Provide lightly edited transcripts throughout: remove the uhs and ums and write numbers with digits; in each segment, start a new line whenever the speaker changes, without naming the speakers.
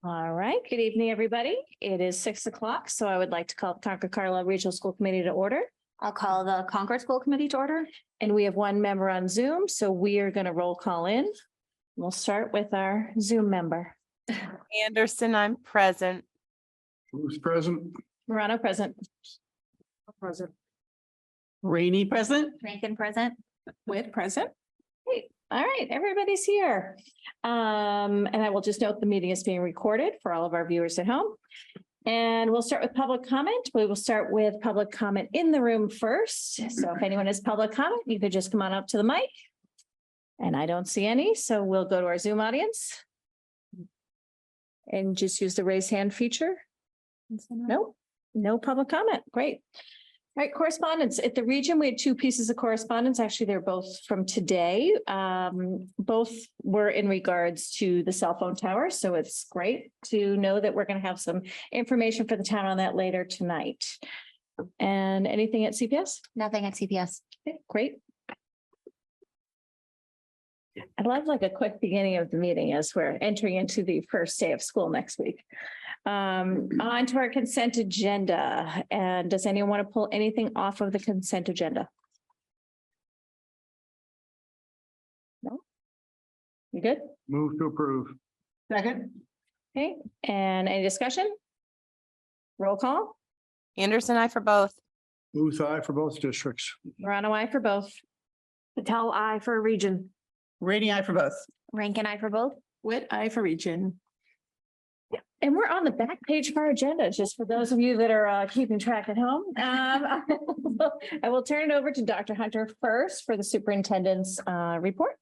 All right, good evening, everybody. It is 6 o'clock, so I would like to call the Concord Carlisle Regional School Committee to order.
I'll call the Concord School Committee to order.
And we have one member on Zoom, so we are going to roll call in. We'll start with our Zoom member.
Anderson, I'm present.
Who's present?
Morano present.
Present.
Rainey present.
Rankin present.
With present. Great. All right, everybody's here. And I will just note the meeting is being recorded for all of our viewers at home. And we'll start with public comment. We will start with public comment in the room first. So if anyone has public comment, you could just come on up to the mic. And I don't see any, so we'll go to our Zoom audience. And just use the raise hand feature. Nope, no public comment. Great. All right, correspondence at the region. We had two pieces of correspondence. Actually, they're both from today. Both were in regards to the cell phone tower. So it's great to know that we're going to have some information for the town on that later tonight. And anything at CPS?
Nothing at CPS.
Okay, great. I love like a quick beginning of the meeting as we're entering into the first day of school next week. On to our consent agenda. And does anyone want to pull anything off of the consent agenda? No? You good?
Move to approve.
Second.
Okay, and any discussion? Roll call.
Anderson, I for both.
Booth, aye for both districts.
Morano, I for both. Patel, I for region.
Rainey, I for both.
Rankin, I for both.
Whit, I for region.
And we're on the back page of our agenda, just for those of you that are keeping track at home. I will turn it over to Dr. Hunter first for the superintendent's report.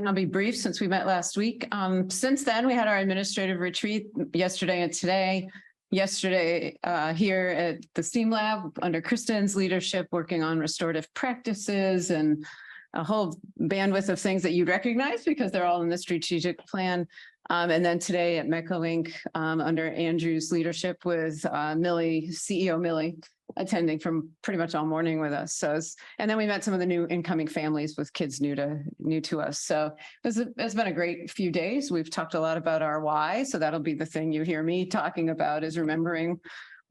I'll be brief since we met last week. Since then, we had our administrative retreat yesterday and today. Yesterday, here at the STEAM Lab under Kristen's leadership, working on restorative practices and a whole bandwidth of things that you'd recognize because they're all in the strategic plan. And then today at MECO Inc. Under Andrew's leadership with Millie, CEO Millie, attending from pretty much all morning with us. So, and then we met some of the new incoming families with kids new to us. So it's been a great few days. We've talked a lot about our why. So that'll be the thing you hear me talking about is remembering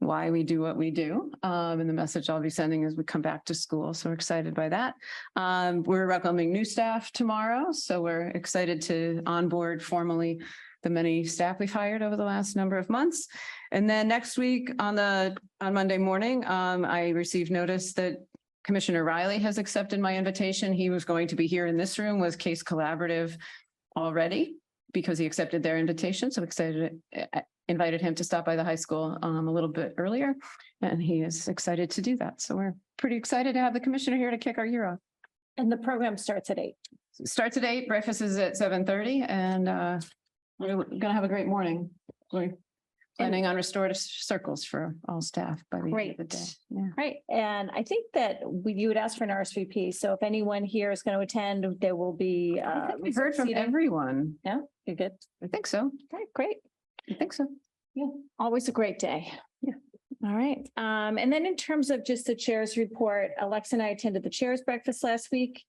why we do what we do. And the message I'll be sending as we come back to school. So we're excited by that. We're welcoming new staff tomorrow. So we're excited to onboard formally the many staff we've hired over the last number of months. And then next week on Monday morning, I received notice that Commissioner Riley has accepted my invitation. He was going to be here in this room with Case Collaborative already because he accepted their invitation. So excited. Invited him to stop by the high school a little bit earlier, and he is excited to do that. So we're pretty excited to have the commissioner here to kick our year off.
And the program starts at 8.
Starts at 8, breakfast is at 7:30, and we're going to have a great morning. We're planning on restorative circles for all staff by the end of the day. Yeah.
Right. And I think that you would ask for an RSVP. So if anyone here is going to attend, there will be.
We heard from everyone.
Yeah, you're good.
I think so.
Okay, great.
I think so.
Yeah, always a great day.
Yeah.
All right. And then in terms of just the chair's report, Alexa and I attended the chair's breakfast last week,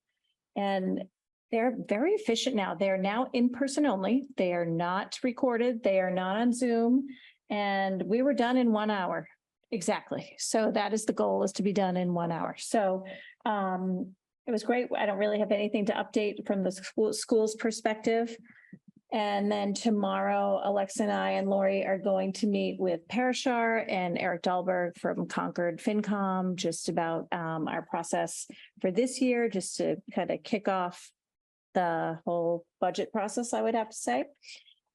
and they're very efficient now. They're now in person only. They are not recorded. They are not on Zoom. And we were done in 1 hour. Exactly. So that is the goal, is to be done in 1 hour. So it was great. I don't really have anything to update from the school's perspective. And then tomorrow, Alexa and I and Lori are going to meet with Parashar and Eric Dahlberg from Concord FinCom, just about our process for this year, just to kind of kick off the whole budget process, I would have to say.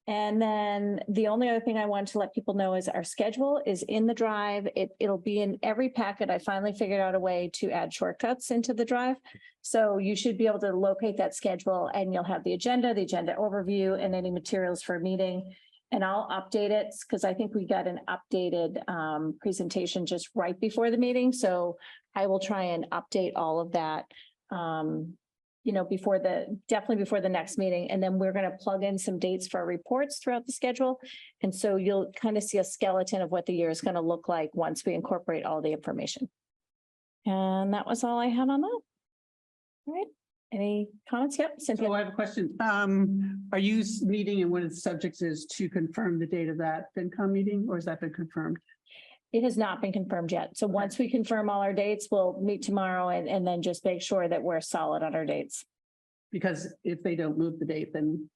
And then the only other thing I wanted to let people know is our schedule is in the drive. It'll be in every packet. I finally figured out a way to add shortcuts into the drive. So you should be able to locate that schedule, and you'll have the agenda overview, and any materials for a meeting. And I'll update it because I think we got an updated presentation just right before the meeting. So I will try and update all of that. Definitely before the next meeting. And then we're going to plug in some dates for our reports throughout the schedule. And so you'll kind of see a skeleton of what the year is going to look like once we incorporate all the information. And that was all I had on that. All right. Any comments? Yep, Cynthia.
So I have a question. Are you meeting and one of the subjects is to confirm the date of that FinCom meeting, or has that been confirmed?
It has not been confirmed yet. So once we confirm all our dates, we'll meet tomorrow and then just make sure that we're solid on our dates.
Because if they don't move the date, then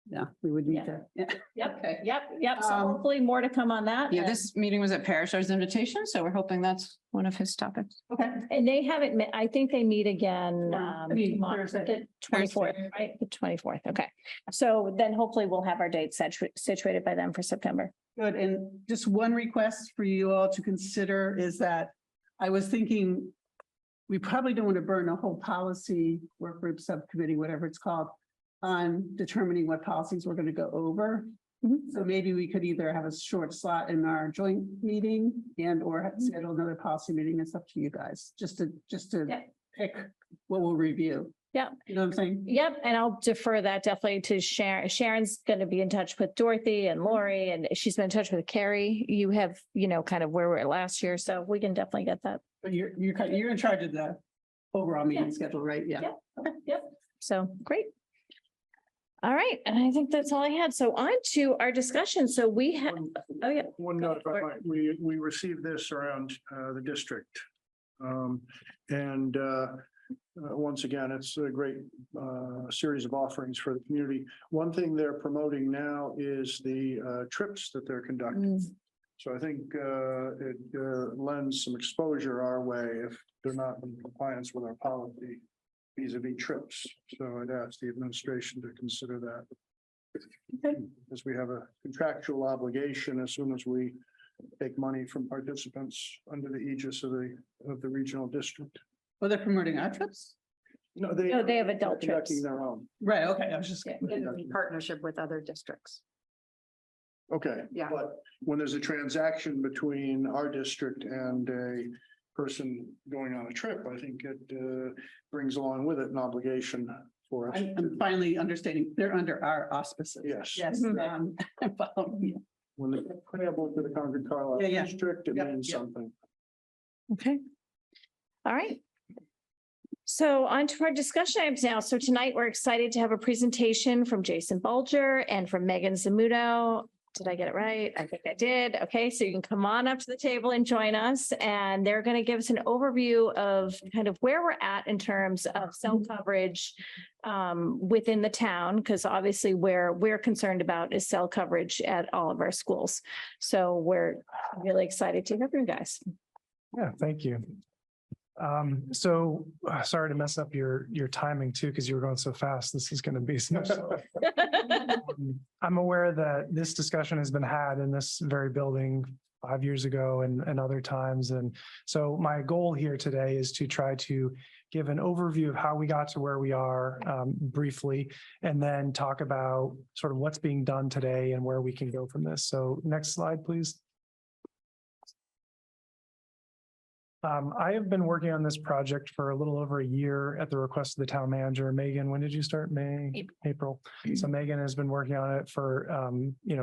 yeah, we would need
Yeah.
to. Yeah.
Yep,
Okay.
yep. So
Um,
hopefully more to come on that.
Yeah, this meeting was at Parashar's invitation, so we're hoping that's one of his topics.
Okay.
And they haven't met, I think they meet again, tomorrow,
Thursday.
the 24th, right? The 24th. Okay. So then hopefully we'll have our dates situated by then for September.
Good. And just one request for you all to consider is that I was thinking we probably don't want to burn a whole policy work group subcommittee, whatever it's called, on determining what policies we're going to go over.
Mhm.
So maybe we could either have a short slot in our joint meeting and or schedule another policy meeting. It's up to you guys, just to
Yeah.
pick what we'll review.
Yeah.
You know what I'm saying?
Yep, and I'll defer that definitely to Sharon. Sharon's going to be in touch with Dorothy and Lori, and she's been in touch with Carrie. You have, kind of where we were last year, so we can definitely get that.
But you're in charge of the overall meeting schedule, right? Yeah.
Yep. Yep. So great. All right, and I think that's all I had. So on to our discussion. So we have, oh yeah.
One
Go
note, if I
for it.
might, we received this around the district. Once again, it's a great series of offerings for the community. One thing they're promoting now is the trips that they're conducting. So I think it lends some exposure our way if they're not in compliance with our policy vis-a-vis trips. So I'd ask the administration to consider that. As we have a contractual obligation as soon as we take money from participants under the aegis of the regional district.
Well, they're promoting our trips?
No, they have adult
they're conducting
trips.
their own.
Right, okay, I was just.
In partnership with other districts.
Okay.
Yeah.
But when there's a transaction between our district and a person going on a trip, I think it brings along with it an obligation for us.
I'm finally understanding, they're under our auspices.
Yes.
Yes.
Mhm.
I'm following you.
When they're payable to the Concord Carlisle
Yeah, yeah.
district, it
Yep,
means
yep.
something.
Okay. All right. So on to our discussion items now. So tonight we're excited to have a presentation from Jason Bulger and from Megan Zamuto. Did I get it right? I think I did. Okay, so you can come on up to the table and join us. And they're going to give us an overview of kind of where we're at in terms of cell coverage within the town, because obviously where we're concerned about is cell coverage at all of our schools. So we're really excited to hear from you guys.
Yeah, thank you. Sorry to mess up your timing too, because you were going so fast. This is going to be some. I'm aware that this discussion has been had in this very building 5 years ago and other times. And so my goal here today is to try to give an overview of how we got to where we are briefly, and then talk about sort of what's being done today and where we can go from this. So next slide, please. I have been working on this project for a little over a year at the request of the town manager. Megan, when did you start? May? April. So Megan has been working on it for,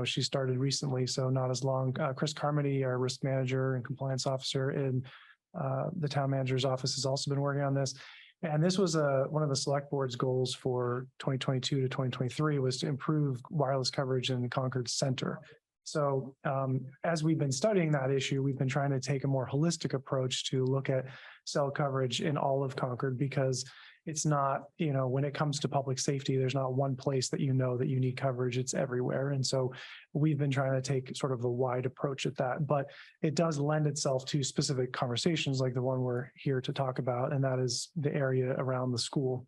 she started recently, so not as long. Chris Carmody, our risk manager and compliance officer in the town manager's office, has also been working on this. And this was one of the select board's goals for 2022 to 2023 was to improve wireless coverage in the Concord Center. So as we've been studying that issue, we've been trying to take a more holistic approach to look at cell coverage in all of Concord, because it's not, when it comes to public safety, there's not one place that that you need coverage, it's everywhere. And so we've been trying to take sort of a wide approach at that, but it does lend itself to specific conversations like the one we're here to talk about, and that is the area around the school.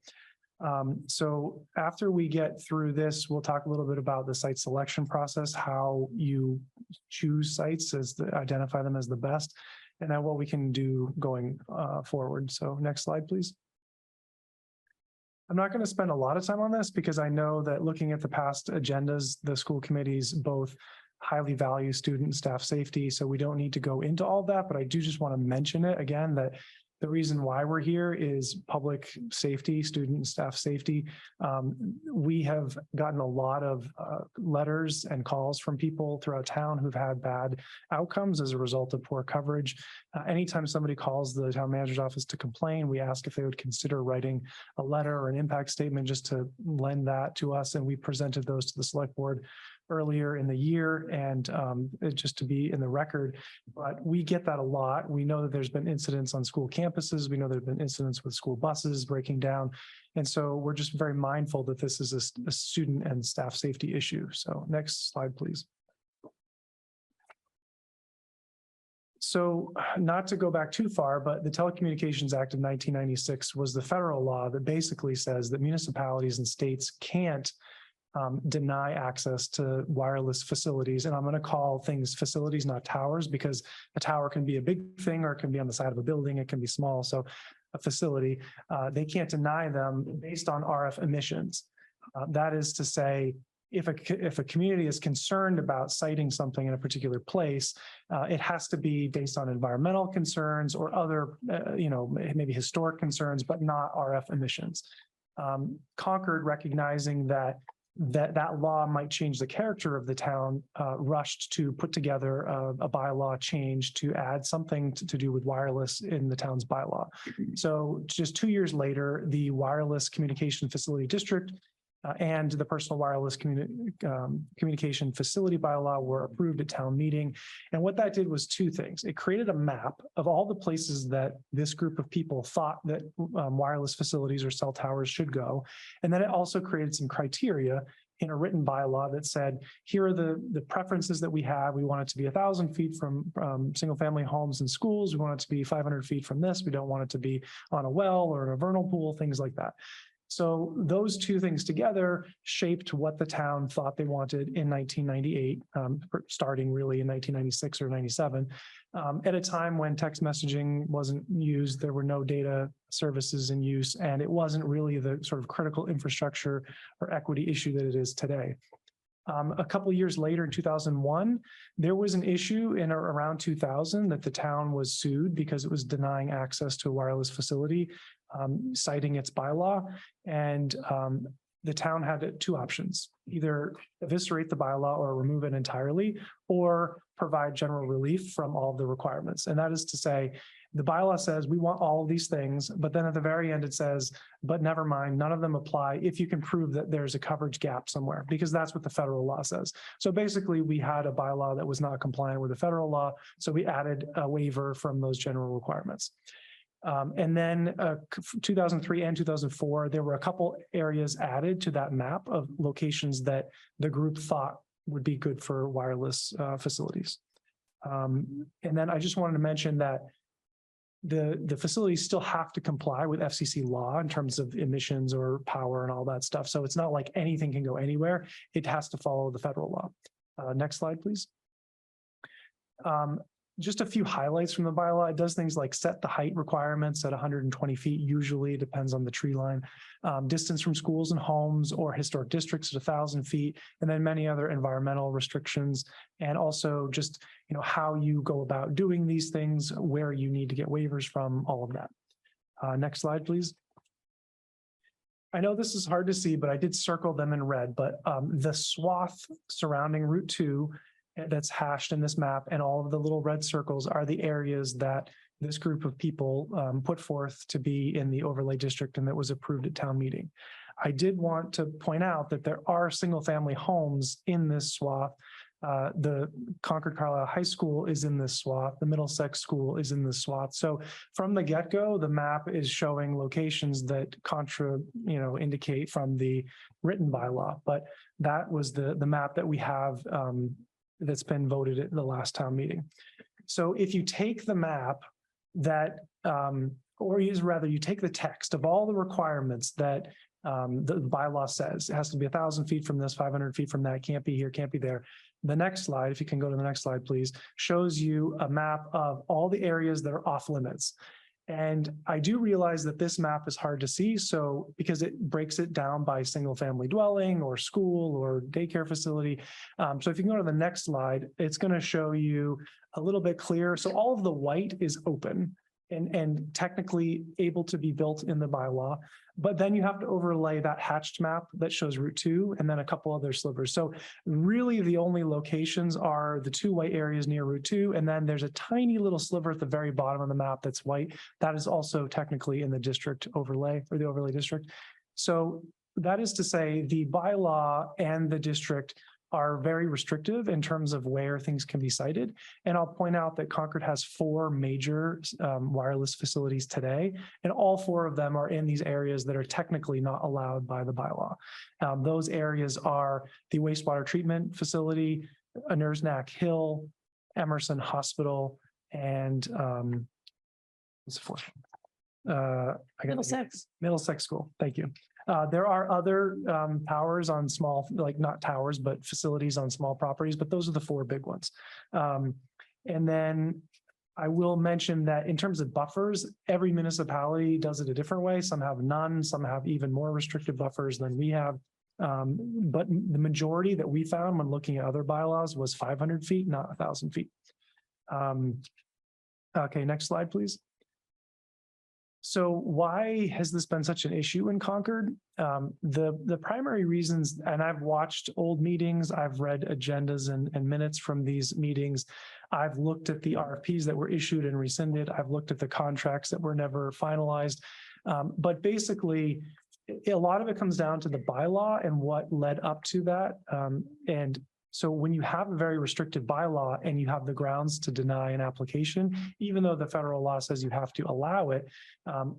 So after we get through this, we'll talk a little bit about the site selection process, how you choose sites identify them as the best, and then what we can do going forward. So next slide, please. I'm not going to spend a lot of time on this because I know that looking at the past agendas, the school committees both highly value student and staff safety. So we don't need to go into all that, but I do just want to mention it again that The reason why we're here is public safety, student and staff safety. We have gotten a lot of letters and calls from people throughout town who've had bad outcomes as a result of poor coverage. Anytime somebody calls the town manager's office to complain, we ask if they would consider writing a letter or an impact statement just to lend that to us. And we presented those to the select board earlier in the year, and just to be in the record, but we get that a lot. We know that there's been incidents on school campuses. We know there've been incidents with school buses breaking down. And so we're just very mindful that this is a student and staff safety issue. So next slide, please. So not to go back too far, but the Telecommunications Act of 1996 was the federal law that basically says that municipalities and states can't deny access to wireless facilities. And I'm going to call things facilities, not towers, because a tower can be a big thing or it can be on the side of a building. It can be small. So a facility, they can't deny them based on RF emissions. That is to say, if a community is concerned about citing something in a particular place, it has to be based on environmental concerns or other, maybe historic concerns, but not RF emissions. Concord, recognizing that law might change the character of the town, rushed to put together a bylaw change to add something to do with wireless in the town's bylaw. So just 2 years later, the Wireless Communication Facility District and the Personal Wireless Communication Facility bylaw were approved at town meeting. And what that did was two things. It created a map of all the places that this group of people thought that wireless facilities or cell towers should go. And then it also created some criteria in a written bylaw that said, here are the preferences that we have. We want it to be 1,000 feet from single family homes and schools. We want it to be 500 feet from this. We don't want it to be on a well or in a vernal pool, things like that. So those two things together shaped what the town thought they wanted in 1998, starting really in 1996 or 97. At a time when text messaging wasn't used, there were no data services in use, and it wasn't really the sort of critical infrastructure or equity issue that it is today. A couple of years later, in 2001, there was an issue in or around 2000 that the town was sued because it was denying access to a wireless facility, citing its bylaw. And the town had two options: either eviscerate the bylaw or remove it entirely, or provide general relief from all of the requirements. And that is to say, the bylaw says we want all of these things, but then at the very end it says, but never mind, none of them apply if you can prove that there's a coverage gap somewhere, because that's what the federal law says. So basically we had a bylaw that was not compliant with the federal law, so we added a waiver from those general requirements. And then 2003 and 2004, there were a couple areas added to that map of locations that the group thought would be good for wireless facilities. And then I just wanted to mention that the facilities still have to comply with FCC law in terms of emissions or power and all that stuff. So it's not like anything can go anywhere. It has to follow the federal law. Next slide, please. Just a few highlights from the bylaw. It does things like set the height requirements at 120 feet. Usually it depends on the tree line. Distance from schools and homes or historic districts at 1,000 feet, and then many other environmental restrictions. And also just, how you go about doing these things, where you need to get waivers from, all of that. Next slide, please. I know this is hard to see, but I did circle them in red, but the swath surrounding Route 2 that's hashed in this map, and all of the little red circles are the areas that this group of people put forth to be in the overlay district and that was approved at town meeting. I did want to point out that there are single family homes in this swath. The Concord Carlisle High School is in this swath. The Middlesex School is in this swath. So from the get-go, the map is showing locations that indicate from the written bylaw, but that was the map that we have that's been voted at the last town meeting. So if you take the map that, you take the text of all the requirements that the bylaw says, it has to be 1,000 feet from this, 500 feet from that, can't be here, can't be there. The next slide, if you can go to the next slide, please, shows you a map of all the areas that are off limits. And I do realize that this map is hard to see, so because it breaks it down by single family dwelling or school or daycare facility. So if you can go to the next slide, it's going to show you a little bit clearer. So all of the white is open. and technically able to be built in the bylaw. But then you have to overlay that hatched map that shows Route 2 and then a couple other slivers. So really the only locations are the 2 white areas near Route 2. And then there's a tiny little sliver at the very bottom of the map that's white. That is also technically in the district overlay or the overlay district. So that is to say the bylaw and the district are very restrictive in terms of where things can be sited. And I'll point out that Concord has 4 major wireless facilities today, and all 4 of them are in these areas that are technically not allowed by the bylaw. Those areas are the wastewater treatment facility, Neck Hill, Emerson Hospital, and what's the 4th? Middlesex School. Thank you. There are other towers on small, like not towers, but facilities on small properties, but those are the 4 big ones. And then I will mention that in terms of buffers, every municipality does it a different way. Some have none, some have even more restrictive buffers than we have. But the majority that we found when looking at other bylaws was 500 feet, not 1,000 feet. Okay, next slide, please. So why has this been such an issue in Concord? The primary reasons, and I've watched old meetings, I've read agendas and minutes from these meetings. I've looked at the RFPs that were issued and rescinded. I've looked at the contracts that were never finalized. But basically, a lot of it comes down to the bylaw and what led up to that. And so when you have a very restrictive bylaw and you have the grounds to deny an application, even though the federal law says you have to allow it,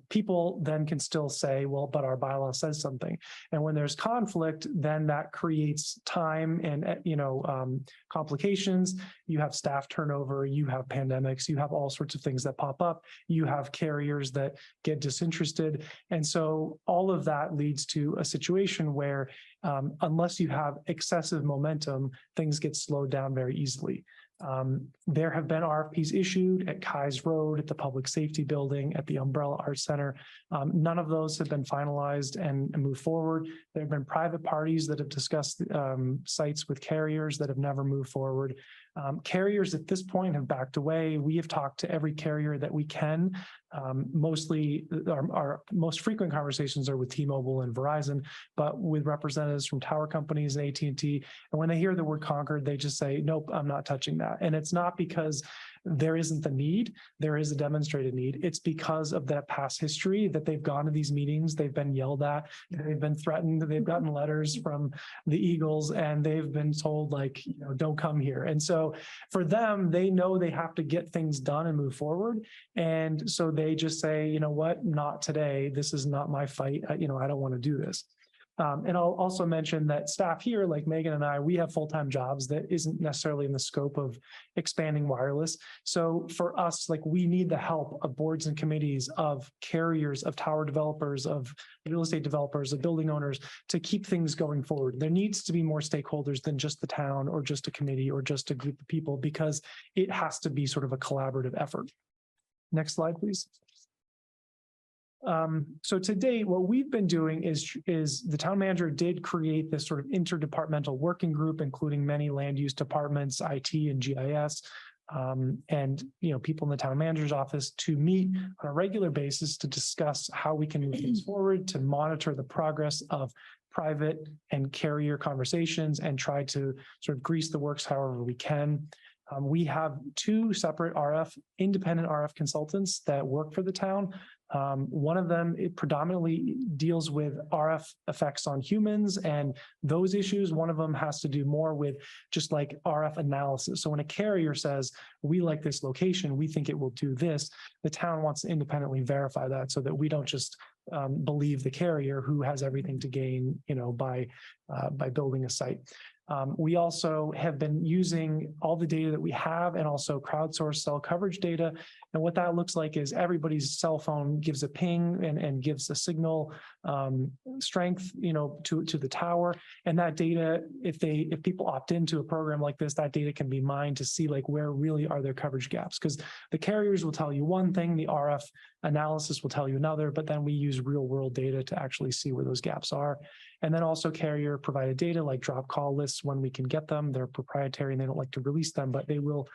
people then can still say, well, but our bylaw says something. And when there's conflict, then that creates time and, complications. You have staff turnover, you have pandemics, you have all sorts of things that pop up. You have carriers that get disinterested. And so all of that leads to a situation where unless you have excessive momentum, things get slowed down very easily. There have been RFPs issued at Kai's Road, at the Public Safety Building, at the Umbrella Arts Center. None of those have been finalized and moved forward. There have been private parties that have discussed sites with carriers that have never moved forward. Carriers at this point have backed away. We have talked to every carrier that we can. Mostly our most frequent conversations are with T-Mobile and Verizon, but with representatives from tower companies and AT&T. And when they hear the word Concord, they just say, nope, I'm not touching that. And it's not because there isn't the need, there is a demonstrated need. It's because of that past history that they've gone to these meetings, they've been yelled at, they've been threatened, they've gotten letters from the Eagles, and they've been told, like, don't come here. And so for them, they know they have to get things done and move forward. And so they just say, you know what, not today. This is not my fight. I don't want to do this. And I'll also mention that staff here, like Megan and I, we have full-time jobs that isn't necessarily in the scope of expanding wireless. So for us, like, we need the help of boards and committees, of carriers, of tower developers, of real estate developers, of building owners to keep things going forward. There needs to be more stakeholders than just the town or just a committee or just a group of people, because it has to be sort of a collaborative effort. Next slide, please. So to date, what we've been doing is the town manager did create this sort of interdepartmental working group, including many land use departments, IT and GIS, and people in the town manager's office, to meet on a regular basis to discuss how we can move things forward, to monitor the progress of private and carrier conversations, and try to sort of grease the works however we can. We have 2 separate independent RF consultants that work for the town. One of them, it predominantly deals with RF effects on humans and those issues. One of them has to do more with just like RF analysis. So when a carrier says, we like this location, we think it will do this, the town wants to independently verify that so that we don't just believe the carrier who has everything to gain, by building a site. We also have been using all the data that we have and also crowdsourced cell coverage data. And what that looks like is everybody's cell phone gives a ping and gives a signal strength, to the tower. And that data, if people opt into a program like this, that data can be mined to see like where really are their coverage gaps. Because the carriers will tell you one thing, the RF analysis will tell you another, but then we use real world data to actually see where those gaps are. And then also carrier provided data like drop call lists when we can get them. They're proprietary and they don't like to release them, but they will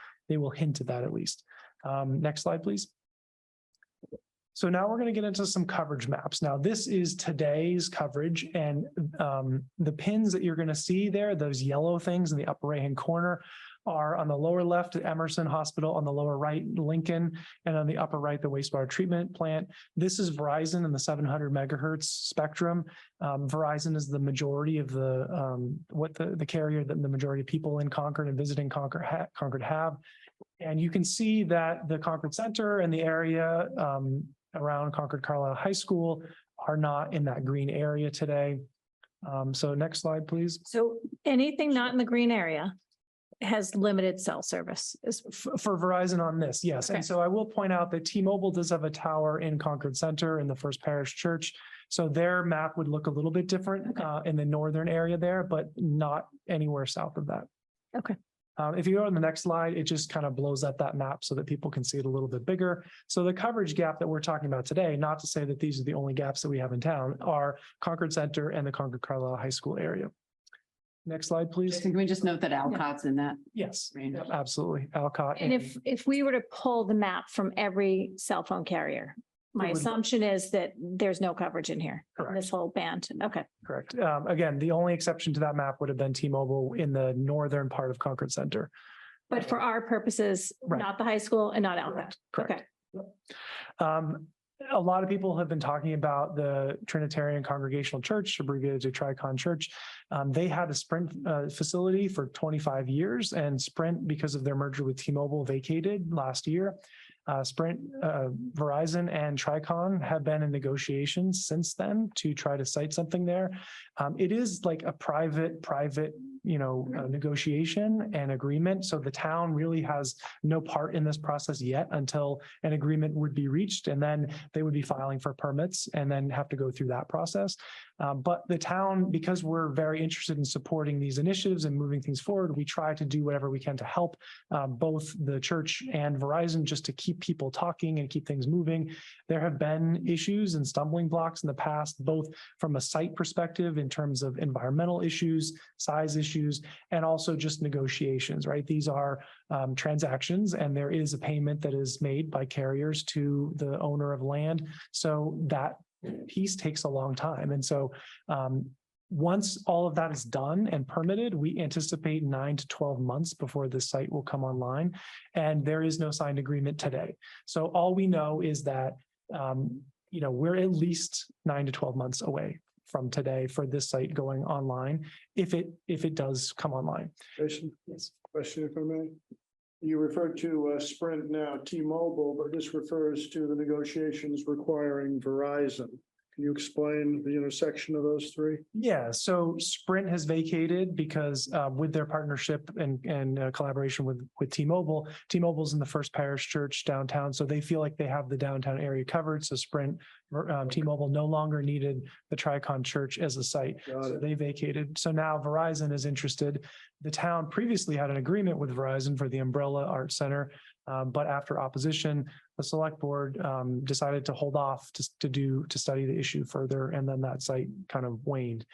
hint at that at least. Next slide, please. So now we're going to get into some coverage maps. Now, this is today's coverage, and the pins that you're going to see there, those yellow things in the upper right-hand corner, are on the lower left, Emerson Hospital, on the lower right, Lincoln, and on the upper right, the wastewater treatment plant. This is Verizon in the 700 megahertz spectrum. Verizon is the majority of the carrier that the majority of people in Concord and visiting Concord have. And you can see that the Concord Center and the area around Concord Carlisle High School are not in that green area today. So next slide, please.
So anything not in the green area has limited cell service.
For Verizon on this, yes.
Okay.
And so I will point out that T-Mobile does have a tower in Concord Center in the First Parish Church. So their map would look a little bit different in the northern area there, but not anywhere south of that.
Okay.
If you go to the next slide, it just kind of blows up that map so that people can see it a little bit bigger. So the coverage gap that we're talking about today, not to say that these are the only gaps that we have in town, are Concord Center and the Concord Carlisle High School area. Next slide, please.
Can we just note that Alcott's in that?
Yes,
range?
absolutely. Alcott.
And if we were to pull the map from every cell phone carrier, my
It would-
assumption is that there's no coverage in here, in
Correct.
this whole band. Okay.
Correct. Again, the only exception to that map would have been T-Mobile in the northern part of Concord Center.
But for our purposes,
Right.
not the high school and not Alcott.
Correct.
Okay.
A lot of people have been talking about the Trinitarian Congregational Church, abbreviated to Tricon Church. They had a Sprint facility for 25 years, and Sprint, because of their merger with T-Mobile, vacated last year. Sprint, Verizon, and Tricon have been in negotiations since then to try to site something there. It is like a private, negotiation and agreement. So the town really has no part in this process yet until an agreement would be reached, and then they would be filing for permits and then have to go through that process. But the town, because we're very interested in supporting these initiatives and moving things forward, we try to do whatever we can to help both the church and Verizon just to keep people talking and keep things moving. There have been issues and stumbling blocks in the past, both from a site perspective in terms of environmental issues, size issues, and also just negotiations, right? These are transactions, and there is a payment that is made by carriers to the owner of land. So that piece takes a long time. And so once all of that is done and permitted, we anticipate 9 to 12 months before the site will come online. And there is no signed agreement today. So all we know is that, we're at least 9 to 12 months away from today for this site going online, if it does come online.
Jason,
Yes.
question if I may. You referred to Sprint, now T-Mobile, but this refers to the negotiations requiring Verizon. Can you explain the intersection of those three?
Yeah, so Sprint has vacated because with their partnership and collaboration with T-Mobile, T-Mobile's in the First Parish Church downtown, so they feel like they have the downtown area covered. So Sprint, T-Mobile no longer needed the Tricon Church as a site.
Got
So
it.
they vacated. So now Verizon is interested. The town previously had an agreement with Verizon for the Umbrella Art Center, but after opposition, the select board decided to hold off to study the issue further, and then that site kind of waned.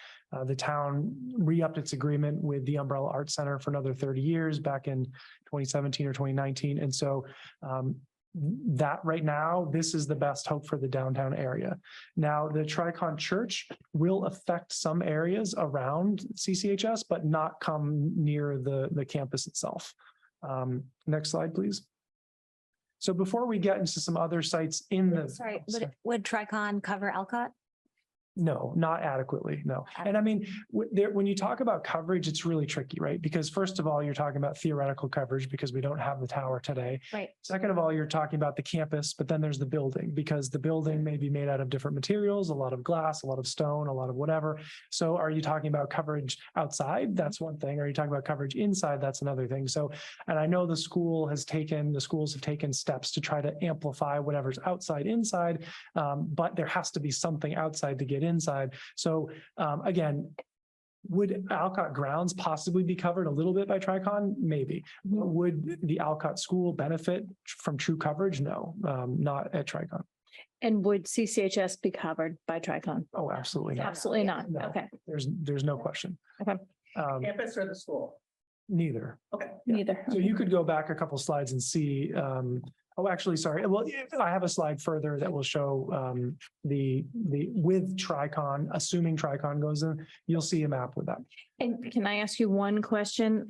The town re-upped its agreement with the Umbrella Art Center for another 30 years back in 2017 or 2019, and so that right now, this is the best hope for the downtown area. Now, the Tricon Church will affect some areas around CCHS, but not come near the campus itself. Next slide, please. So before we get into some other sites in the.
Sorry, would Tricon cover Alcott?
No, not adequately, no. And I mean, when you talk about coverage, it's really tricky, right? Because first of all, you're talking about theoretical coverage because we don't have the tower today.
Right.
Second of all, you're talking about the campus, but then there's the building because the building may be made out of different materials, a lot of glass, a lot of stone, a lot of whatever. So are you talking about coverage outside? That's one thing. Are you talking about coverage inside? That's another thing. So, and I know the schools have taken steps to try to amplify whatever's outside, inside, but there has to be something outside to get inside. So again, would Alcott grounds possibly be covered a little bit by Tricon? Maybe. Would the Alcott school benefit from true coverage? No, not at Tricon.
And would CCHS be covered by Tricon?
Oh, absolutely not.
Absolutely not.
No.
Okay,
There's no question.
Okay.
Campus or the school?
Neither.
Okay.
Yeah.
neither.
So you could go back a couple slides and see Oh, actually, sorry. Well, I have a slide further that will show the with Tricon, assuming Tricon goes in, you'll see a map with that.
And can I ask you one question?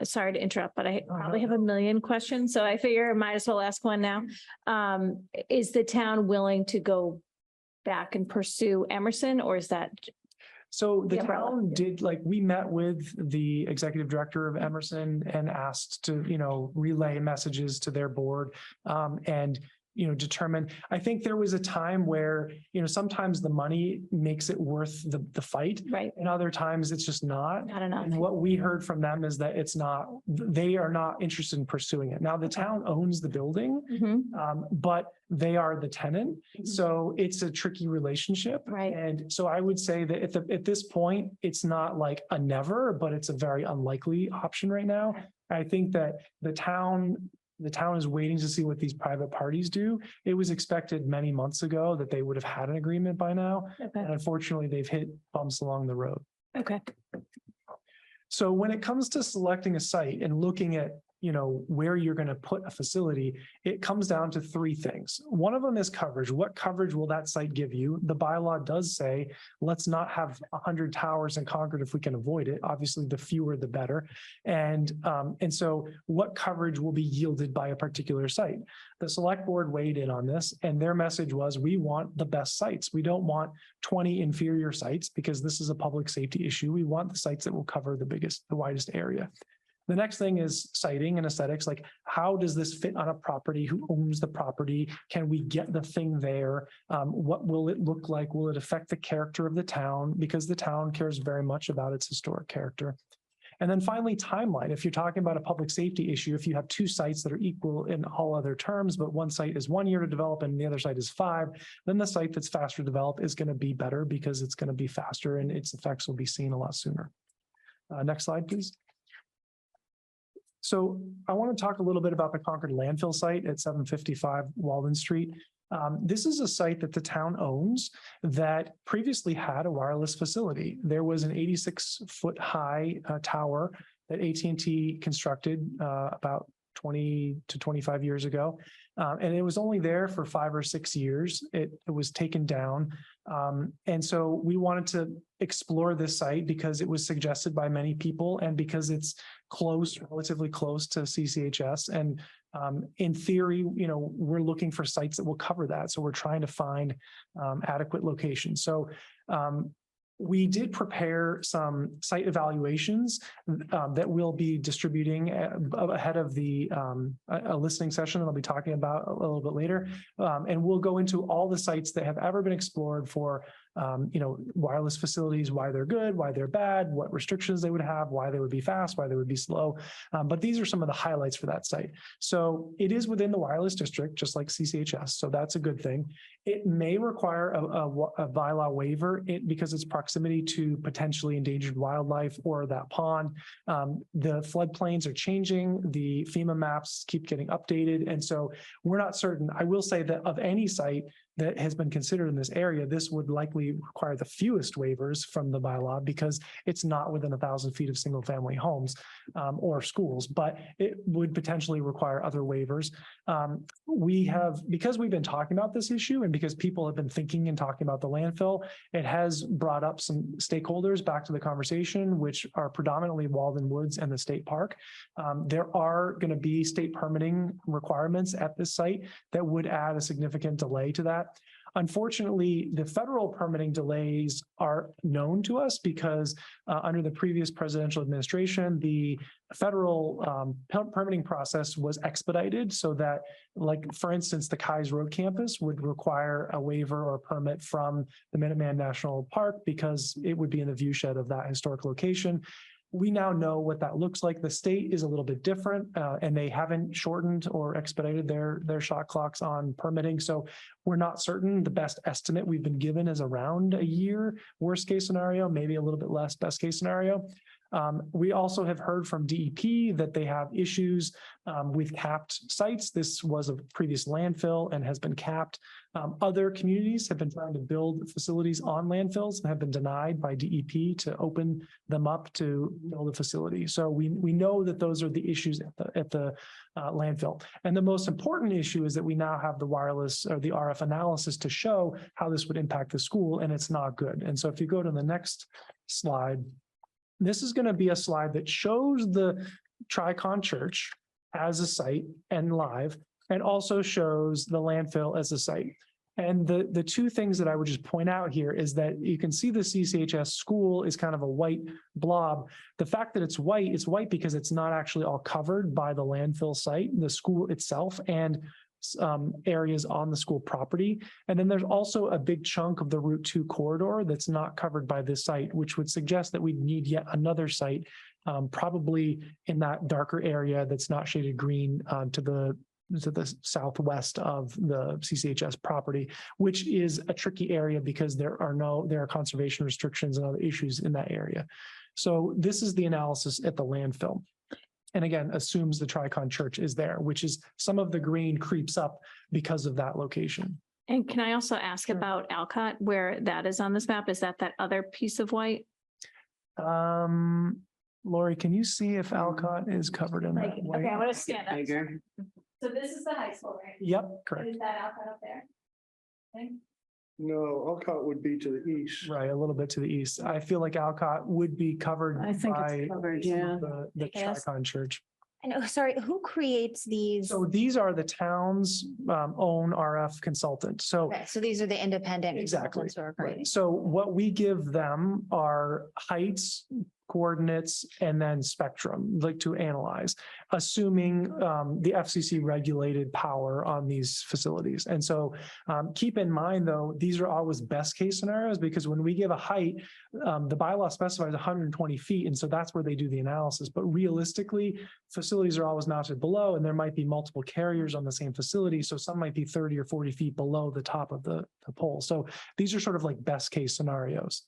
Sorry to interrupt, but I
Oh, no,
probably have a million questions, so I figure I might as well ask one now. Is the town willing to go back and pursue Emerson, or is that?
So the
The umbrella,
town
yeah.
did, like, we met with the executive director of Emerson and asked to, relay messages to their board. And, determine, I think there was a time where, sometimes the money makes it worth the fight.
Right,
And other times it's just not.
not enough.
And what we heard from them is that they are not interested in pursuing it. Now, the town owns the building,
Mhm,
but they are the tenant. So it's a tricky relationship.
Right.
And so I would say that at this point, it's not like a never, but it's a very unlikely option right now. I think that the town is waiting to see what these private parties do. It was expected many months ago that they would have had an agreement by now.
Okay,
And unfortunately, they've hit bumps along the road.
okay.
So when it comes to selecting a site and looking at, where you're going to put a facility, it comes down to three things. One of them is coverage. What coverage will that site give you? The bylaw does say, let's not have 100 towers in Concord if we can avoid it. Obviously, the fewer, the better. And so what coverage will be yielded by a particular site? The select board weighed in on this, and their message was, we want the best sites. We don't want 20 inferior sites because this is a public safety issue. We want the sites that will cover the widest area. The next thing is siting and aesthetics. Like, how does this fit on a property? Who owns the property? Can we get the thing there? What will it look like? Will it affect the character of the town? Because the town cares very much about its historic character. And then finally, timeline. If you're talking about a public safety issue, if you have two sites that are equal in all other terms, but one site is 1 year to develop and the other site is 5, then the site that's faster to develop is going to be better because it's going to be faster and its effects will be seen a lot sooner. Next slide, please. So I want to talk a little bit about the Concord landfill site at 755 Walden Street. This is a site that the town owns that previously had a wireless facility. There was an 86-foot high tower that AT&T constructed about 20 to 25 years ago. And it was only there for 5 or 6 years. It was taken down. And so we wanted to explore this site because it was suggested by many people and because it's relatively close to CCHS. And in theory, we're looking for sites that will cover that. So we're trying to find adequate locations. So we did prepare some site evaluations that we'll be distributing ahead of a listening session that I'll be talking about a little bit later. And we'll go into all the sites that have ever been explored for wireless facilities, why they're good, why they're bad, what restrictions they would have, why they would be fast, why they would be slow. But these are some of the highlights for that site. So it is within the wireless district, just like CCHS. So that's a good thing. It may require a bylaw waiver because it's proximity to potentially endangered wildlife or that pond. The floodplains are changing. The FEMA maps keep getting updated. And so we're not certain. I will say that of any site that has been considered in this area, this would likely require the fewest waivers from the bylaw because it's not within 1,000 feet of single family homes or schools, but it would potentially require other waivers. Because we've been talking about this issue and because people have been thinking and talking about the landfill, it has brought up some stakeholders back to the conversation, which are predominantly Walden Woods and the state park. There are going to be state permitting requirements at this site that would add a significant delay to that. Unfortunately, the federal permitting delays are known to us because under the previous presidential administration, the federal permitting process was expedited so that, like, for instance, the Keyes Road campus would require a waiver or a permit from the Minuteman National Park because it would be in the viewshed of that historic location. We now know what that looks like. The state is a little bit different and they haven't shortened or expedited their shot clocks on permitting. So we're not certain. The best estimate we've been given is around a year, worst case scenario, maybe a little bit less, best case scenario. We also have heard from DEP that they have issues with capped sites. This was a previous landfill and has been capped. Other communities have been trying to build facilities on landfills and have been denied by DEP to open them up to build a facility. So we know that those are the issues at the landfill. And the most important issue is that we now have the wireless or the RF analysis to show how this would impact the school, and it's not good. And so if you go to the next slide, this is going to be a slide that shows the Tricon Church as a site and live, and also shows the landfill as a site. And the two things that I would just point out here is that you can see the CCHS school is kind of a white blob. The fact that it's white because it's not actually all covered by the landfill site, the school itself, and areas on the school property. And then there's also a big chunk of the Route 2 corridor that's not covered by this site, which would suggest that we need yet another site, probably in that darker area that's not shaded green to the southwest of the CCHS property, which is a tricky area because there are conservation restrictions and other issues in that area. So this is the analysis at the landfill. And again, assumes the Tricon Church is there, which is some of the green creeps up because of that location.
And can I also ask about Alcott, where that is on this map? Is that other piece of white?
Lori, can you see if Alcott is covered in that? white?
Okay, I'm gonna scan that. So this is the high school, right?
Yep, correct.
Is that Alcott up there? Okay.
No, Alcott would be to the east.
Right, a little bit to the east. I feel like Alcott would be covered
I think
by
it's covered, yeah.
the
Yes.
Tricon Church.
And sorry, who creates these?
So these are the town's own RF consultant. So
Okay, so these are the independent.
exactly.
consultants who are
Right.
creating.
So what we give them are heights, coordinates, and then spectrum, like to analyze, assuming the FCC regulated power on these facilities. And so keep in mind, though, these are always best case scenarios, because when we give a height, the bylaw specifies 120 feet. And so that's where they do the analysis. But realistically, facilities are always mounted below, and there might be multiple carriers on the same facility. So some might be 30 or 40 feet below the top of the pole. So these are sort of like best case scenarios.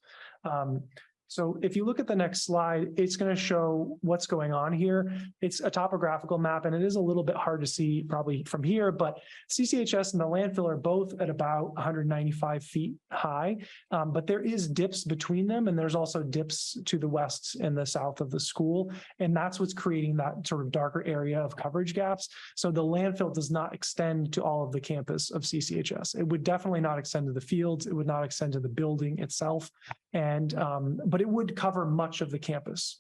So if you look at the next slide, it's going to show what's going on here. It's a topographical map, and it is a little bit hard to see probably from here, but CCHS and the landfill are both at about 195 feet high, but there is dips between them, and there's also dips to the west and the south of the school, and that's what's creating that sort of darker area of coverage gaps. So the landfill does not extend to all of the campus of CCHS. It would definitely not extend to the fields. It would not extend to the building itself. And but it would cover much of the campus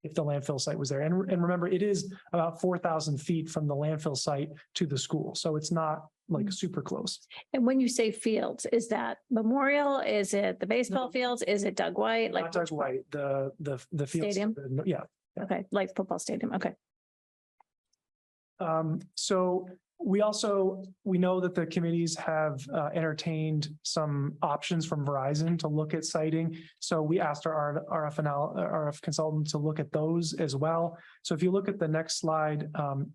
if the landfill site was there. And remember, it is about 4,000 feet from the landfill site to the school. So it's not like super close.
And when you say fields, is that Memorial? Is it the baseball fields? Is it Doug White?
Not Doug White, the field.
Stadium?
Yeah.
Okay, like football stadium. Okay.
So we know that the committees have entertained some options from Verizon to look at siting. So we asked our RF consultant to look at those as well. So if you look at the next slide,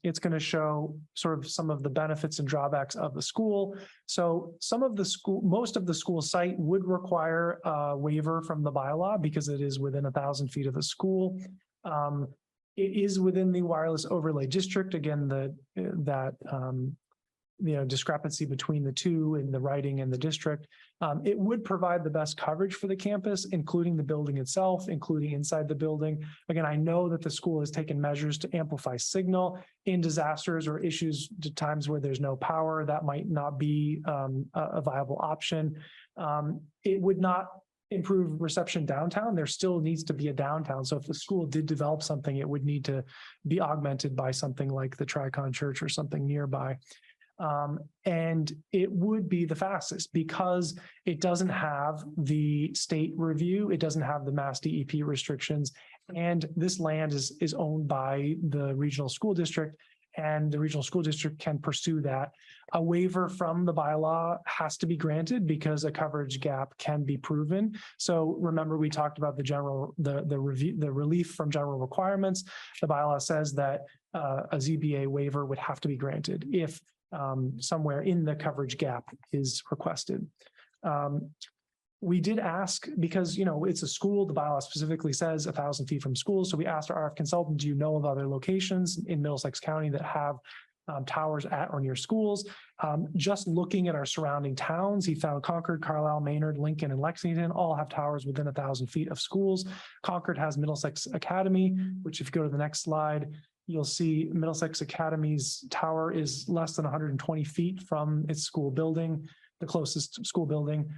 it's going to show sort of some of the benefits and drawbacks of the school. So most of the school site would require a waiver from the bylaw because it is within 1,000 feet of the school. It is within the wireless overlay district. Again, discrepancy between the two in the writing and the district. It would provide the best coverage for the campus, including the building itself, including inside the building. Again, I know that the school has taken measures to amplify signal in disasters or issues to times where there's no power. That might not be a viable option. It would not improve reception downtown. There still needs to be a downtown. So if the school did develop something, it would need to be augmented by something like the Tricon Church or something nearby. And it would be the fastest because it doesn't have the state review. It doesn't have the Mass DEP restrictions. And this land is owned by the regional school district, and the regional school district can pursue that. A waiver from the bylaw has to be granted because a coverage gap can be proven. So remember, we talked about the relief from general requirements. The bylaw says that a ZBA waiver would have to be granted if somewhere in the coverage gap is requested. we did ask because, it's a school, the bylaw specifically says 1,000 feet from schools. So we asked our RF consultant, do you know of other locations in Middlesex County that have towers at or near schools? Just looking at our surrounding towns, he found Concord, Carlisle, Maynard, Lincoln, and Lexington all have towers within 1,000 feet of schools. Concord has Middlesex Academy, which if you go to the next slide, you'll see Middlesex Academy's tower is less than 120 feet from its school building, the closest school building,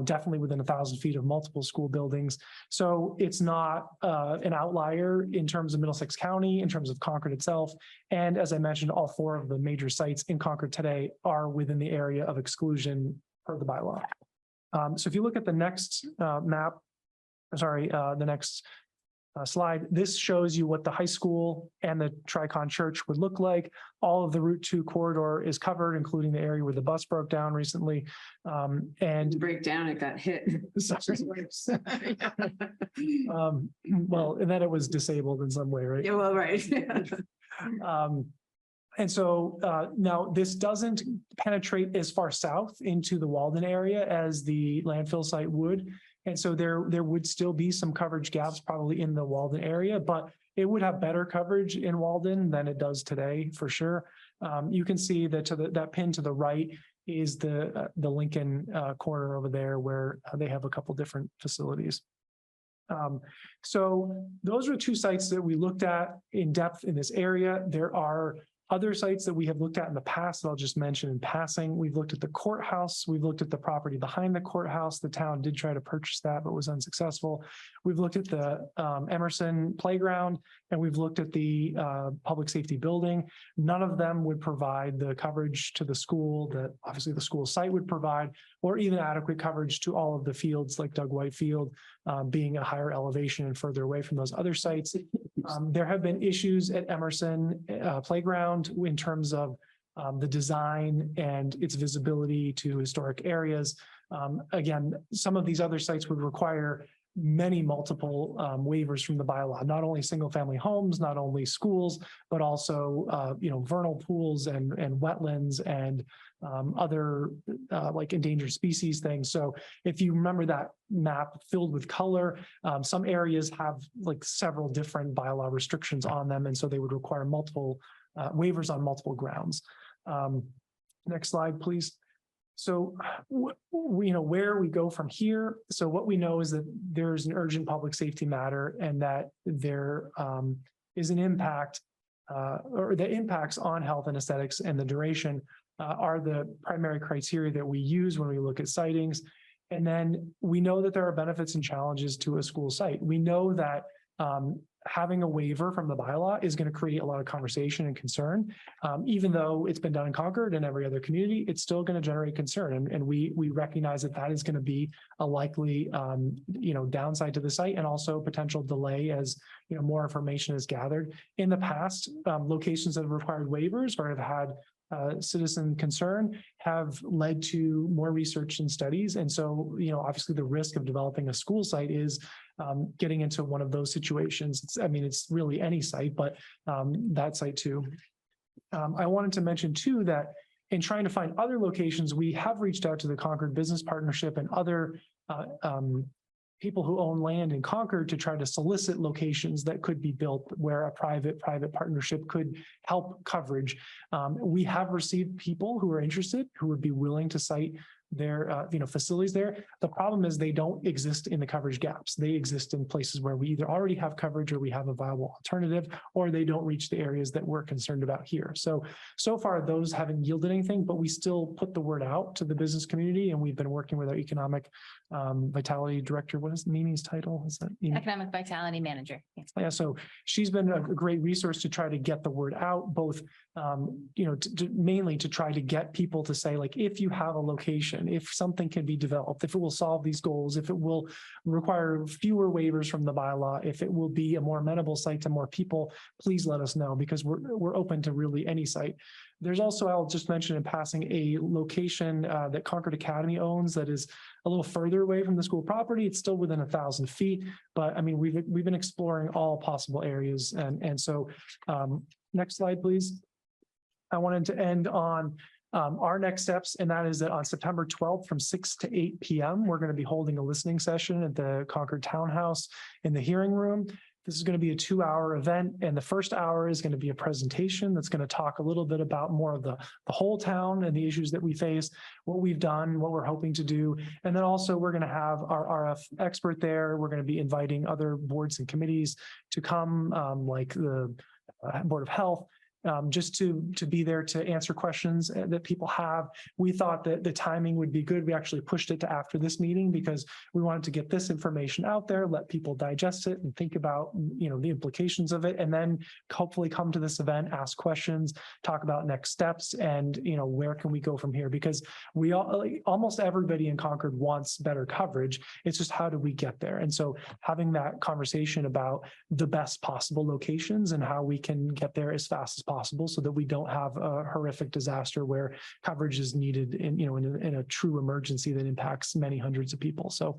definitely within 1,000 feet of multiple school buildings. So it's not an outlier in terms of Middlesex County, in terms of Concord itself. And as I mentioned, all 4 of the major sites in Concord today are within the area of exclusion per the bylaw. So if you look at the next map, the next slide, this shows you what the high school and the Tricon Church would look like. All of the Route 2 corridor is covered, including the area where the bus broke down recently. And
Breakdown, it got hit.
Well, and then it was disabled in some way, right?
Yeah, well, right.
And so now this doesn't penetrate as far south into the Walden area as the landfill site would. And so there would still be some coverage gaps probably in the Walden area, but it would have better coverage in Walden than it does today, for sure. You can see that that pin to the right is the Lincoln corner over there where they have a couple different facilities. So those are 2 sites that we looked at in depth in this area. There are other sites that we have looked at in the past that I'll just mention in passing. We've looked at the courthouse. We've looked at the property behind the courthouse. The town did try to purchase that, but was unsuccessful. We've looked at the Emerson playground, and we've looked at the public safety building. None of them would provide the coverage to the school that obviously the school site would provide, or even adequate coverage to all of the fields like Doug White Field, being a higher elevation and further away from those other sites. There have been issues at Emerson playground in terms of the design and its visibility to historic areas. Again, some of these other sites would require multiple waivers from the bylaw, not only single family homes, not only schools, but also, vernal pools and wetlands and other like endangered species things. So if you remember that map filled with color, some areas have like several different bylaw restrictions on them. And so they would require multiple waivers on multiple grounds. Next slide, please. So, where we go from here. So what we know is that there's an urgent public safety matter and that there is an impact or the impacts on health and aesthetics and the duration are the primary criteria that we use when we look at sightings. And then we know that there are benefits and challenges to a school site. We know that having a waiver from the bylaw is going to create a lot of conversation and concern. Even though it's been done in Concord and every other community, it's still going to generate concern. And we recognize that that is going to be a likely, downside to the site and also potential delay as, more information is gathered. In the past, locations that have required waivers or have had citizen concern have led to more research and studies. And so, obviously the risk of developing a school site is getting into one of those situations. It's really any site, but that site too. I wanted to mention too, that in trying to find other locations, we have reached out to the Concord Business Partnership and other people who own land in Concord to try to solicit locations that could be built where a private partnership could help coverage. We have received people who are interested, who would be willing to site their facilities there. The problem is they don't exist in the coverage gaps. They exist in places where we either already have coverage or we have a viable alternative, or they don't reach the areas that we're concerned about here. So far those haven't yielded anything, but we still put the word out to the business community, and we've been working with our economic vitality director. What is Mimi's title? Is that Mimi?
Economic Vitality Manager. Yes.
Yeah, so she's been a great resource to try to get the word out, both mainly to try to get people to say, like, if you have a location, if something can be developed, if it will solve these goals, if it will require fewer waivers from the bylaw, if it will be a more amenable site to more people, please let us know, because we're open to really any site. There's also, I'll just mention in passing, a location that Concord Academy owns that is a little further away from the school property. It's still within 1,000 feet, but we've been exploring all possible areas. And so next slide, please. I wanted to end on our next steps, and that is that on September 12th from 6 to 8 p.m., we're going to be holding a listening session at the Concord Townhouse in the hearing room. This is going to be a 2-hour event, and the first hour is going to be a presentation that's going to talk a little bit about more of the whole town and the issues that we face, what we've done, what we're hoping to do. And then also we're going to have our RF expert there. We're going to be inviting other boards and committees to come, like the Board of Health, just to be there to answer questions that people have. We thought that the timing would be good. We actually pushed it to after this meeting because we wanted to get this information out there, let people digest it and think about, the implications of it, and then hopefully come to this event, ask questions, talk about next steps, and, where can we go from here? Because we all, almost everybody in Concord wants better coverage. It's just how do we get there? And so having that conversation about the best possible locations and how we can get there as fast as possible so that we don't have a horrific disaster where coverage is needed in a true emergency that impacts many hundreds of people. So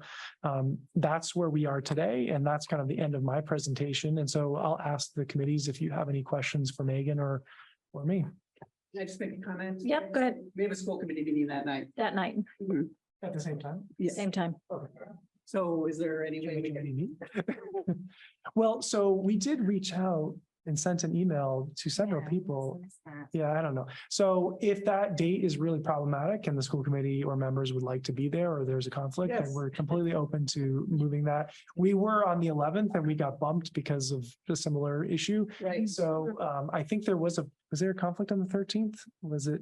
that's where we are today. And that's kind of the end of my presentation. And so I'll ask the committees if you have any questions for Megan or me.
Can I just make a comment?
Yep, go ahead.
We have a school committee meeting that night.
That night,
At the same time?
Yes.
same time.
Okay.
So is there any way we can?
Well, so we did reach out and sent an email to several people. Yeah, I don't know. So if that date is really problematic and the school committee or members would like to be there, or there's a conflict, then
Yes.
we're completely open to moving that. We were on the 11th and we got bumped because of a similar issue.
Right.
So I think was there a conflict on the 13th? Was it?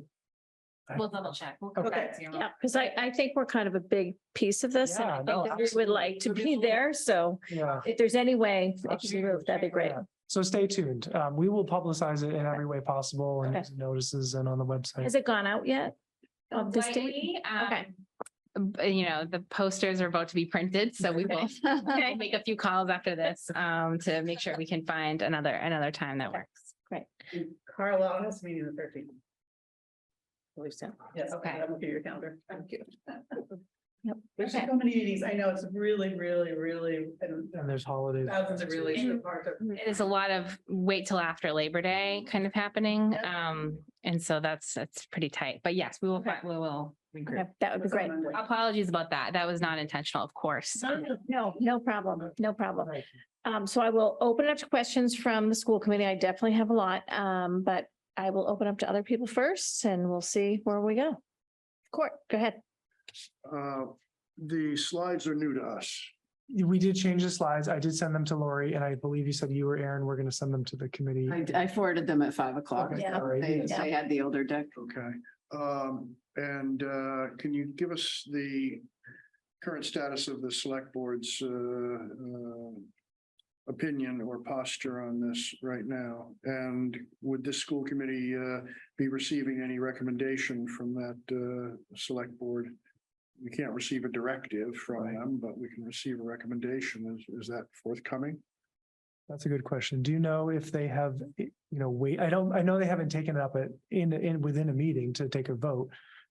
We'll double check. We'll come back to you.
Yeah, because I think we're kind of a big piece of this and I
Yeah,
think
no,
that we would like to be there. So
Yeah.
if there's any way it can be moved, that'd be great.
Yeah. So stay tuned. We will publicize it in every way possible and
Okay.
notices and on the website.
Has it gone out yet? Of this date?
Likely,
Okay.
The posters are about to be printed, so we will
Okay.
make a few calls after this to make sure we can find another time that works.
Carlisle has a meeting the 13th.
Believe so.
Yes.
Okay.
I'm looking at your calendar. Thank you.
Yep.
There's
Okay.
so many meetings. I know it's really, and
And there's holidays.
thousands of really hard to.
It is a lot of wait till after Labor Day kind of happening.
Yep.
And so that's pretty tight. But yes, we will
Okay.
regroup.
Okay, that would be great.
Apologies about that. That was not intentional, of course.
No problem. No problem. So I will open it up to questions from the school committee. I definitely have a lot, but I will open up to other people first and we'll see where we go. Court, go ahead.
The slides are new to us.
We did change the slides. I did send them to Lori, and I believe you said you or Aaron were going to send them to the committee.
I forwarded them at 5 o'clock.
Okay,
Yeah.
all right.
They had the older deck.
Okay. And can you give us the current status of the select board's opinion or posture on this right now? And would this school committee be receiving any recommendation from that select board? We can't receive a directive from them, but we can receive a recommendation. Is that forthcoming?
That's a good question. Do you know if they have, I know they haven't taken it up within a meeting to take a vote.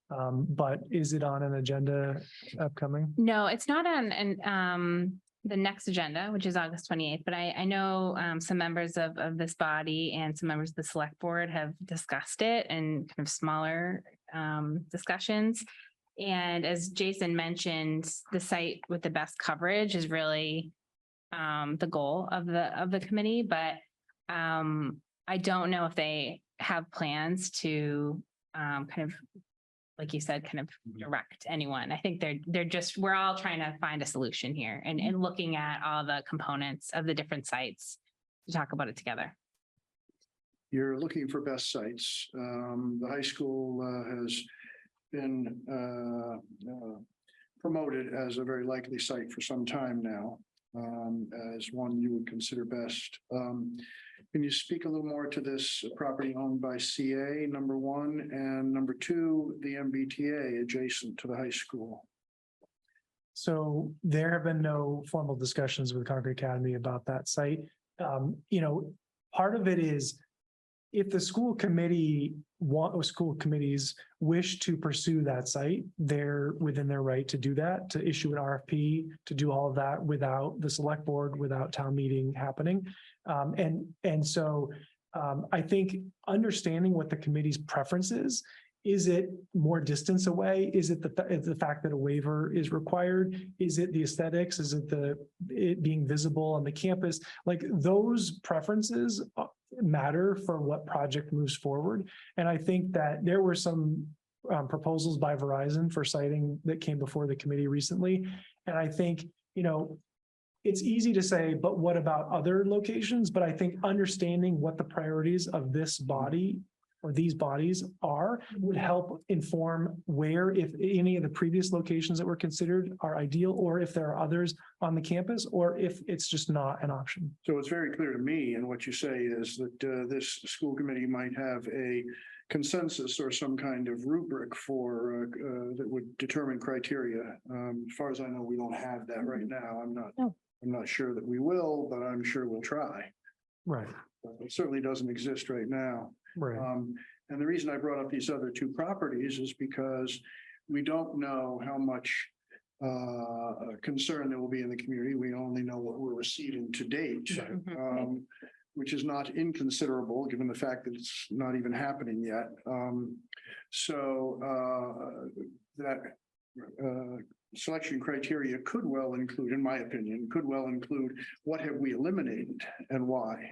But is it on an agenda upcoming?
No, it's not on the next agenda, which is August 28th, but I know some members of this body and some members of the select board have discussed it in kind of smaller discussions. And as Jason mentioned, the site with the best coverage is really the goal of the committee, but I don't know if they have plans to kind of, like you said, kind of direct anyone. I think we're all trying to find a solution here and looking at all the components of the different sites to talk about it together.
You're looking for best sites. The high school has been promoted as a very likely site for some time now, as one you would consider best. Can you speak a little more to this property owned by CA, number one, and number two, the MBTA adjacent to the high school?
So there have been no formal discussions with Concord Academy about that site. Part of it is if the school committees wish to pursue that site, they're within their right to do that, to issue an RFP, to do all of that without the select board, without town meeting happening. So I think understanding what the committee's preference is is it more distance away? Is it the fact that a waiver is required? Is it the aesthetics? Is it it being visible on the campus? Like those preferences matter for what project moves forward. And I think that there were some proposals by Verizon for siting that came before the committee recently. And I think, it's easy to say, but what about other locations? But I think understanding what the priorities of this body or these bodies are would help inform where, if any of the previous locations that were considered are ideal, or if there are others on the campus, or if it's just not an option.
So it's very clear to me, and what you say is that this school committee might have a consensus or some kind of rubric for that would determine criteria. As far as I know, we don't have that right now. I'm not sure that we will, but I'm sure we'll try.
Right.
It certainly doesn't exist right now.
Right.
And the reason I brought up these other two properties is because we don't know how much concern there will be in the community. We only know what we're receiving to date, which is not inconsiderable given the fact that it's not even happening yet. That selection criteria could well include, in my opinion, what have we eliminated and why?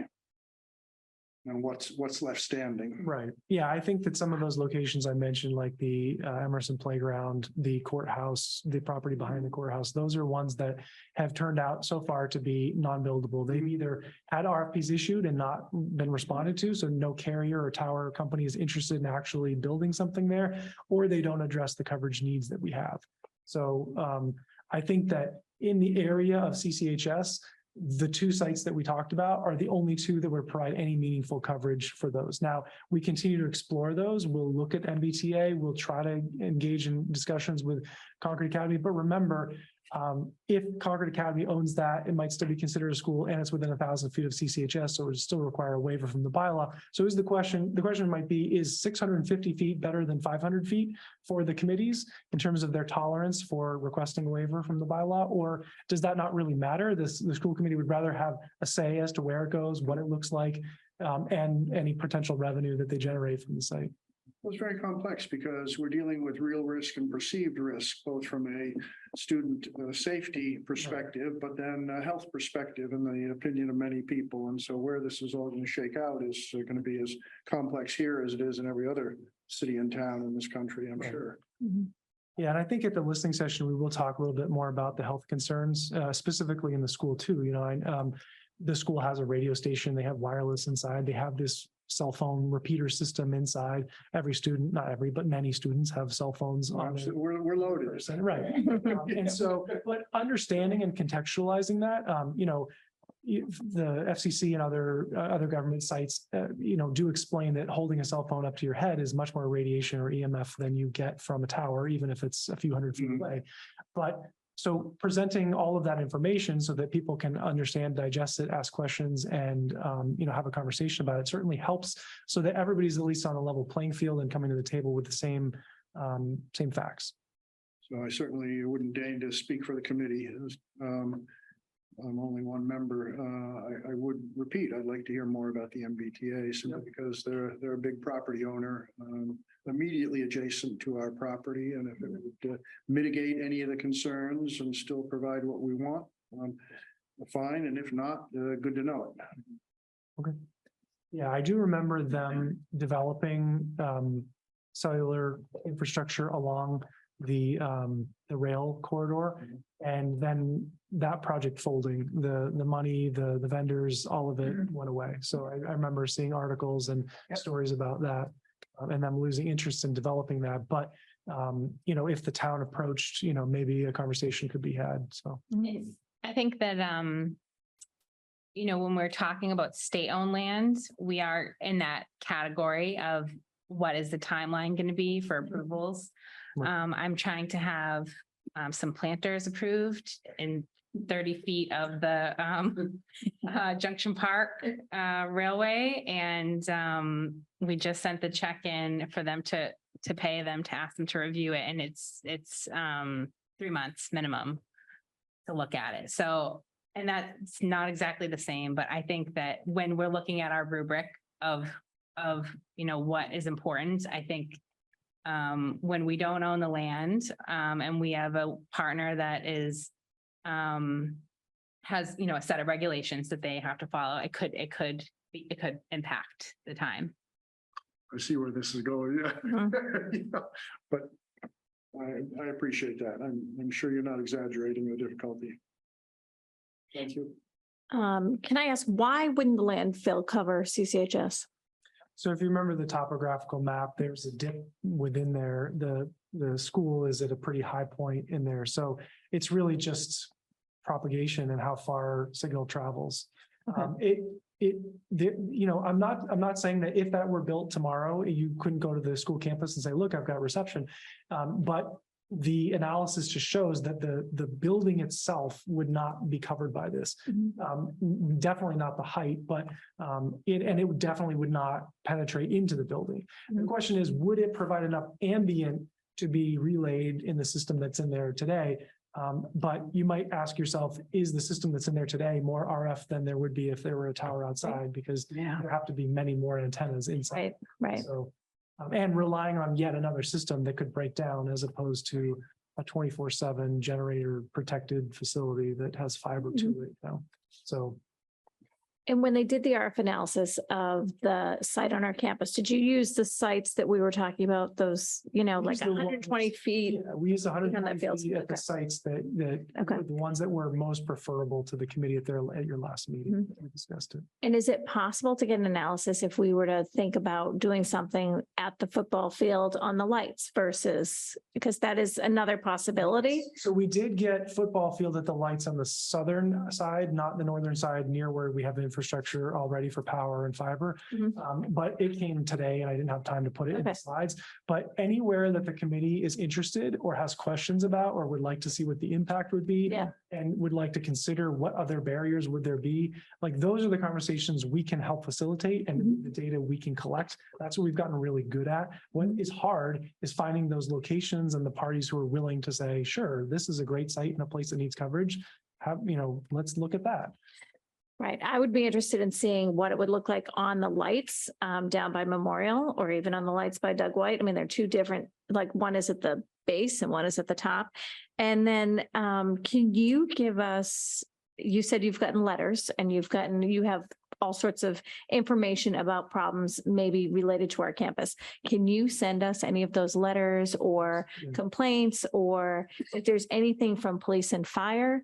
And what's left standing.
Right. Yeah, I think that some of those locations I mentioned, like the Emerson Playground, the courthouse, the property behind the courthouse, those are ones that have turned out so far to be non-buildable. They've either had RFPs issued and not been responded to, so no carrier or tower company is interested in actually building something there, or they don't address the coverage needs that we have. So I think that in the area of CCHS, the two sites that we talked about are the only two that would provide any meaningful coverage for those. Now, we continue to explore those. We'll look at MBTA. We'll try to engage in discussions with Concord Academy. But remember, if Concord Academy owns that, it might still be considered a school and it's within 1,000 feet of CCHS, so it would still require a waiver from the bylaw. So is the question might be, is 650 feet better than 500 feet for the committees in terms of their tolerance for requesting a waiver from the bylaw? Or does that not really matter? The school committee would rather have a say as to where it goes, what it looks like, and any potential revenue that they generate from the site.
Well, it's very complex because we're dealing with real risk and perceived risk, both from a student safety perspective, but then a health perspective in the opinion of many people. And so where this is all going to shake out is going to be as complex here as it is in every other city and town in this country, I'm sure.
Yeah, and I think at the listening session, we will talk a little bit more about the health concerns, specifically in the school too. The school has a radio station, they have wireless inside, they have this cell phone repeater system inside. Every student, not every, but many students have cell phones on their,
We're loaded.
right. And so, but understanding and contextualizing that, the FCC and other government sites, do explain that holding a cell phone up to your head is much more radiation or EMF than you get from a tower, even if it's a few hundred feet away. But so presenting all of that information so that people can understand, digest it, ask questions, and have a conversation about it certainly helps, so that everybody's at least on a level playing field and coming to the table with the same facts.
So I certainly wouldn't deign to speak for the committee. I'm only one member. I would repeat, I'd like to hear more about the MBTA simply because they're a big property owner immediately adjacent to our property. And if it would mitigate any of the concerns and still provide what we want, fine. And if not, good to know it.
Okay. Yeah, I do remember them developing cellular infrastructure along the rail corridor, and then that project folding, the money, the vendors, all of it went away. So I remember seeing articles and stories about that, and them losing interest in developing that. But if the town approached, maybe a conversation could be had. So
I think that when we're talking about state-owned lands, we are in that category of what is the timeline going to be for approvals. I'm trying to have some planters approved in 30 feet of the Junction Park Railway. And we just sent the check in for them to pay them, to ask them to review it. And it's 3 months minimum to look at it. So, and that's not exactly the same, but I think that when we're looking at our rubric of what is important, I think when we don't own the land, and we have a partner that is, has, you know, a set of regulations that they have to follow, it could impact the time.
I see where this is going, yeah. Yeah, but I appreciate that. I'm sure you're not exaggerating the difficulty. Thank you.
Can I ask, why wouldn't the landfill cover CCHS?
So if you remember the topographical map, there's a dip within there. The school is at a pretty high point in there. So it's really just propagation and how far signal travels. I'm not saying that if that were built tomorrow, you couldn't go to the school campus and say, look, I've got reception. But the analysis just shows that the building itself would not be covered by this. Definitely not the height, but it definitely would not penetrate into the building. The question is, would it provide enough ambient to be relayed in the system that's in there today? But you might ask yourself, is the system that's in there today more RF than there would be if there were a tower outside? Because there have to be many more antennas inside.
Right.
So, and relying on yet another system that could break down as opposed to a 24/7 generator protected facility that has fiber to it. You know? So.
And when they did the RF analysis of the site on our campus, did you use the sites that we were talking about, those, you know, like
Use the
120 feet?
Yeah, we used 120
field.
feet at the sites that
Okay.
were the ones that were most preferable to the committee at your last meeting. We discussed it.
And is it possible to get an analysis if we were to think about doing something at the football field on the lights versus, because that is another possibility?
So we did get football field at the lights on the southern side, not the northern side, near where we have infrastructure already for power and fiber. But it came today and I didn't have time to put it in the slides. But anywhere that the committee is interested or has questions about, or would like to see what the impact would be, and would like to consider what other barriers would there be, like those are the conversations we can help facilitate and the data we can collect. That's what we've gotten really good at. What is hard is finding those locations and the parties who are willing to say, sure, this is a great site and a place that needs coverage. Let's look at that.
Right. I would be interested in seeing what it would look like on the lights down by Memorial or even on the lights by Doug White. I mean, they're two different, like one is at the base and one is at the top. And then can you give us, you said you've gotten letters and you have all sorts of information about problems maybe related to our campus. Can you send us any of those letters or complaints, or if there's anything from police and fire?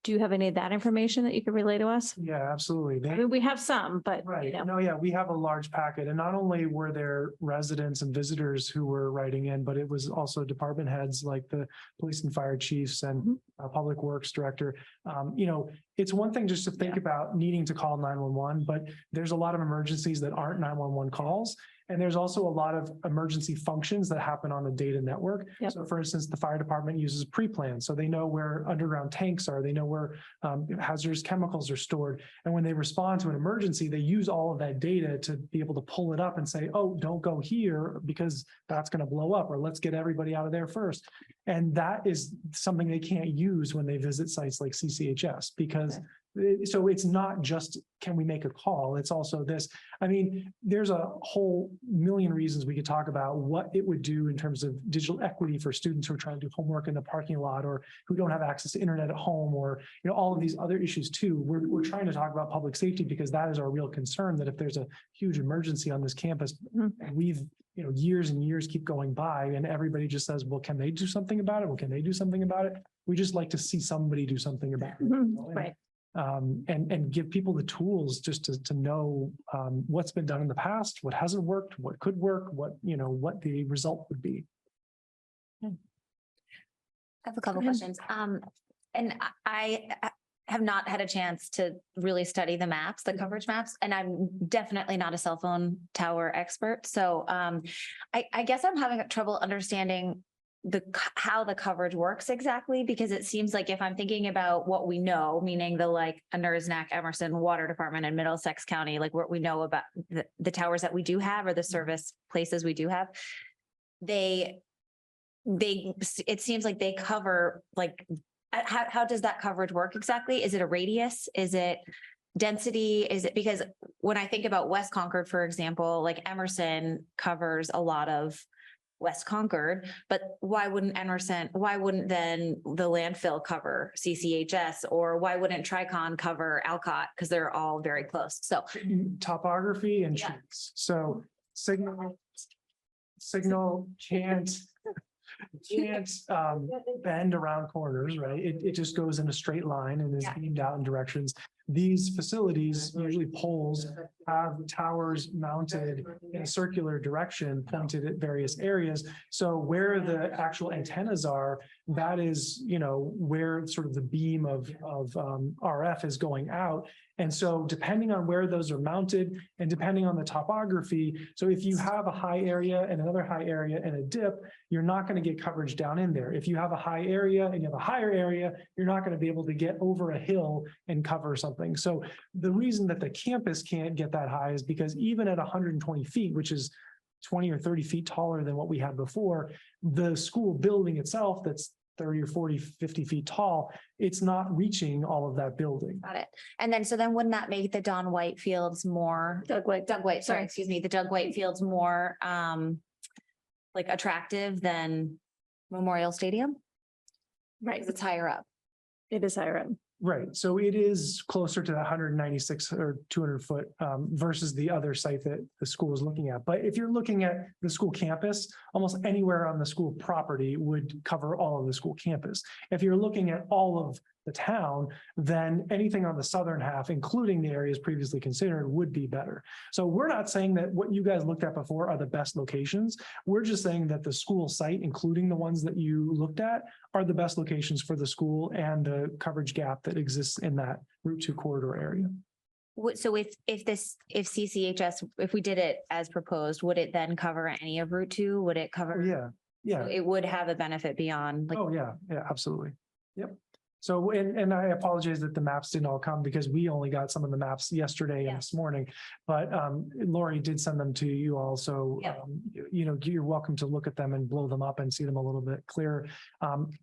Do you have any of that information that you could relay to us?
Yeah, absolutely.
I mean, we have some, but.
Right.
You know.
No, yeah, we have a large packet. And not only were there residents and visitors who were writing in, but it was also department heads like the police and fire chiefs and public works director. It's one thing just to think about needing to call 911, but there's a lot of emergencies that aren't 911 calls. And there's also a lot of emergency functions that happen on a data network. So for instance, the fire department uses pre-plan. So they know where underground tanks are, they know where hazardous chemicals are stored. And when they respond to an emergency, they use all of that data to be able to pull it up and say, oh, don't go here because that's going to blow up, or let's get everybody out of there first. And that is something they can't use when they visit sites like CCHS, because so it's not just, can we make a call? It's also this. I mean, there's a whole million reasons we could talk about what it would do in terms of digital equity for students who are trying to do homework in the parking lot, or who don't have access to internet at home, or all of these other issues too. We're trying to talk about public safety because that is our real concern, that if there's a huge emergency on this campus, we've years and years keep going by and everybody just says, well, can they do something about it? Well, can they do something about it? We just like to see somebody do something about it.
Right.
And give people the tools just to know what's been done in the past, what hasn't worked, what could work, what the result would be.
I have a couple questions. And I have not had a chance to really study the maps, the coverage maps, and I'm definitely not a cell phone tower expert. So I guess I'm having trouble understanding how the coverage works exactly, because it seems like if I'm thinking about what we know, meaning the Nersnack, Emerson Water Department and Middlesex County, like what we know about the towers that we do have or the service places we do have, it seems like they cover how does that coverage work exactly? Is it a radius? Is it density? Is it, because when I think about West Concord, for example, like Emerson covers a lot of West Concord, but why wouldn't Emerson, why wouldn't then the landfill cover CCHS, or why wouldn't Tricon cover Alcott? Because they're all very close. So
Topography and
Yeah.
trees. So signal can't bend around corners, right? It just goes in a straight line and is
Yeah.
beamed out in directions. These facilities, usually poles, have towers mounted in a circular direction pointed at various areas. So where the actual antennas are, that is, where sort of the beam of RF is going out. And so depending on where those are mounted and depending on the topography, so if you have a high area and another high area and a dip, you're not going to get coverage down in there. If you have a high area and you have a higher area, you're not going to be able to get over a hill and cover something. So the reason that the campus can't get that high is because even at 120 feet, which is 20 or 30 feet taller than what we had before, the school building itself that's 30 or 40, 50 feet tall, it's not reaching all of that building.
got it. And then, so then wouldn't that make the Don White Fields more, Doug White, sorry, excuse me, the Doug White Fields more, like attractive than Memorial Stadium?
Right.
'Cause it's higher up.
It is higher up.
Right, so it is closer to the 196 or 200 foot versus the other site that the school is looking at. But if you're looking at the school campus, almost anywhere on the school property would cover all of the school campus. If you're looking at all of the town, then anything on the southern half, including the areas previously considered, would be better. So we're not saying that what you guys looked at before are the best locations. We're just saying that the school site, including the ones that you looked at, are the best locations for the school and the coverage gap that exists in that Route 2 corridor area.
So if CCHS, if we did it as proposed, would it then cover any of Route 2? Would it
Oh,
cover?
yeah.
It would have a benefit beyond, like,
Oh, yeah, absolutely. Yep. So, and I apologize that the maps didn't all come because we only got some of the maps yesterday
Yeah.
and this morning. But Lori did send them to you all. So,
Yeah.
You're welcome to look at them and blow them up and see them a little bit clearer.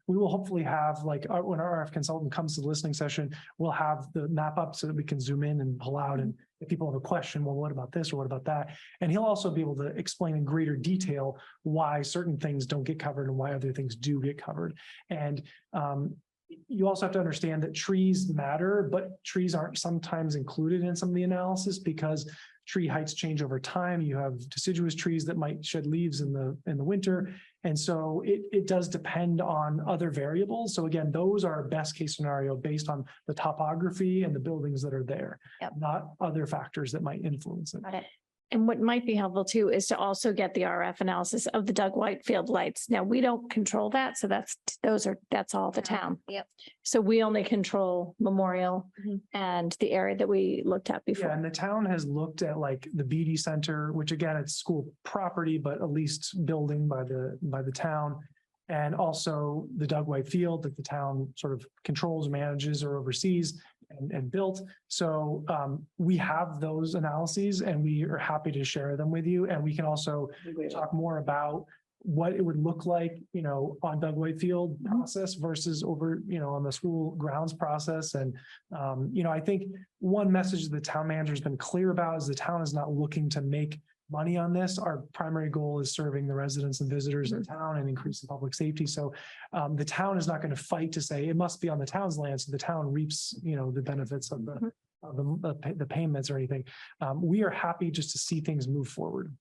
We will hopefully have, like, when our RF consultant comes to the listening session, we'll have the map up so that we can zoom in and pull out. And if people have a question, well, what about this or what about that? And he'll also be able to explain in greater detail why certain things don't get covered and why other things do get covered. And you also have to understand that trees matter, but trees aren't sometimes included in some of the analysis because tree heights change over time. You have deciduous trees that might shed leaves in the winter. And so it does depend on other variables. So again, those are best case scenario based on the topography and the buildings that are there,
Yep.
not other factors that might influence it.
got it.
And what might be helpful too is to also get the RF analysis of the Doug Whitefield lights. Now, we don't control that, so that's all the town.
Yep.
So we only control Memorial
Mhm.
and the area that we looked at
Yeah,
before.
and the town has looked at like the BD Center, which again, it's school property, but at least building by the town. And also the Doug White Field that the town sort of controls, manages or oversees and built. So we have those analyses and we are happy to share them with you. And we can also talk more about what it would look like, on Doug White Field process versus over, on the school grounds process. And, I think one message the town manager has been clear about is the town is not looking to make money on this. Our primary goal is serving the residents and visitors in town and increasing public safety. So the town is not going to fight to say it must be on the town's land. So the town reaps, the benefits of the payments or anything. We are happy just to see things move forward.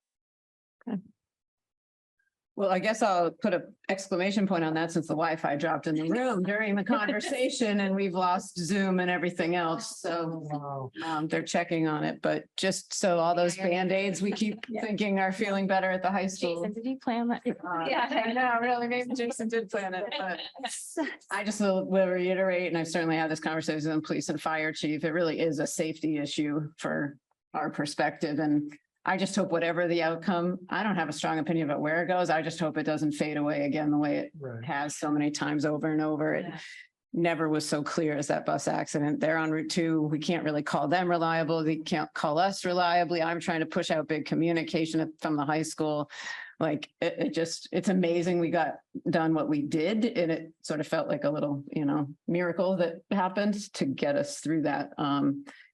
Well, I guess I'll put an exclamation point on that since the Wi-Fi dropped in the room during the conversation and we've lost Zoom and everything else. So
Wow.
they're checking on it, but just so all those Band-Aids we keep
Yeah.
thinking are feeling better at the high school.
Jason, did you plan that?
Yeah, I know, really, maybe Jason did plan it, but I just will reiterate, and I've certainly had this conversation with the police and fire chief. It really is a safety issue for our perspective. And I just hope whatever the outcome, I don't have a strong opinion about where it goes. I just hope it doesn't fade away again the way it
Right.
has so many times over and over. It never was so clear as that bus accident. They're on Route 2. We can't really call them reliable. They can't call us reliably. I'm trying to push out big communication from the high school. Like, it's amazing we got done what we did, and it sort of felt like a little, miracle that happened to get us through that.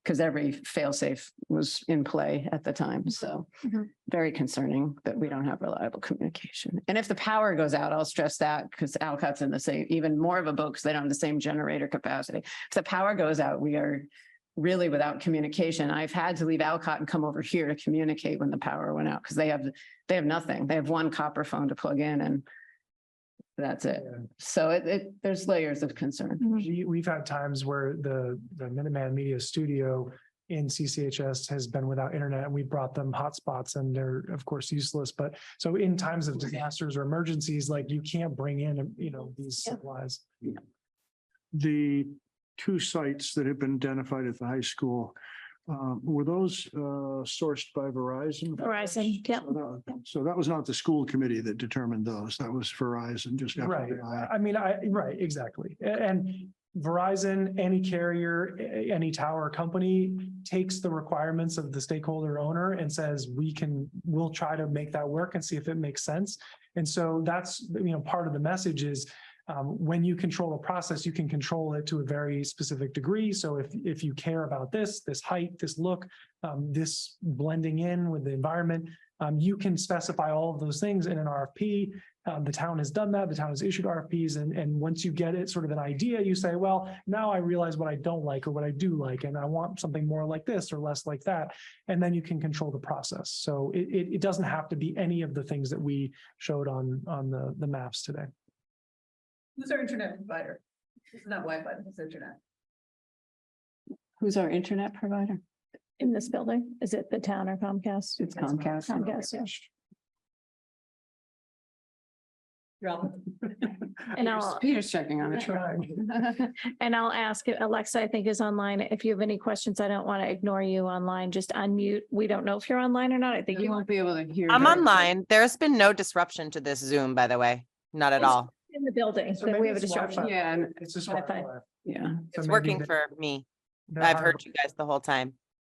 Because every fail-safe was in play at the time, so
Mhm.
very concerning that we don't have reliable communication. And if the power goes out, I'll stress that, because Alcott's in the same, even more of a boat because they don't have the same generator capacity. If the power goes out, we are really without communication. I've had to leave Alcott and come over here to communicate when the power went out because they have nothing. They have one copper phone to plug in and that's it.
Yeah.
So there's layers of concern.
We've had times where the Minuteman Media Studio in CCHS has been without internet, and we brought them hotspots, and they're of course useless. But so in times of disasters or emergencies, like you can't bring in, these supplies.
The two sites that have been identified at the high school, were those sourced by Verizon?
Verizon, yep.
So that was not the school committee that determined those. That was Verizon, just
Right.
FYI.
I mean, right, exactly. And Verizon, any carrier, any tower company takes the requirements of the stakeholder owner and says, we'll try to make that work and see if it makes sense. And so that's, part of the message is, when you control a process, you can control it to a very specific degree. So if you care about this height, this look, this blending in with the environment, you can specify all of those things in an RFP. The town has done that. The town has issued RFPs. And once you get it sort of an idea, you say, well, now I realize what I don't like or what I do like, and I want something more like this or less like that. And then you can control the process. So it doesn't have to be any of the things that we showed on the maps today.
Who's our internet provider? It's not Wi-Fi, it's internet.
Who's our internet provider?
In this building, is it the town or Comcast?
It's Comcast.
Comcast, yeah.
Rob?
And I'll,
Peter's checking on it.
and I'll ask Alexa, I think is online. If you have any questions, I don't want to ignore you online. Just unmute. We don't know if you're online or not. I think
You
you
won't be able to hear.
I'm
her.
online. There's been no disruption to this Zoom, by the way. Not at all.
in the building,
So
then we
maybe
have a
it's
disruption.
Wi-Fi.
Yeah, and
It's just
Wi-Fi.
Wi-Fi.
yeah,
So
It's
maybe
working
they-
for me.
they're
I've
hard-
heard you guys the whole time.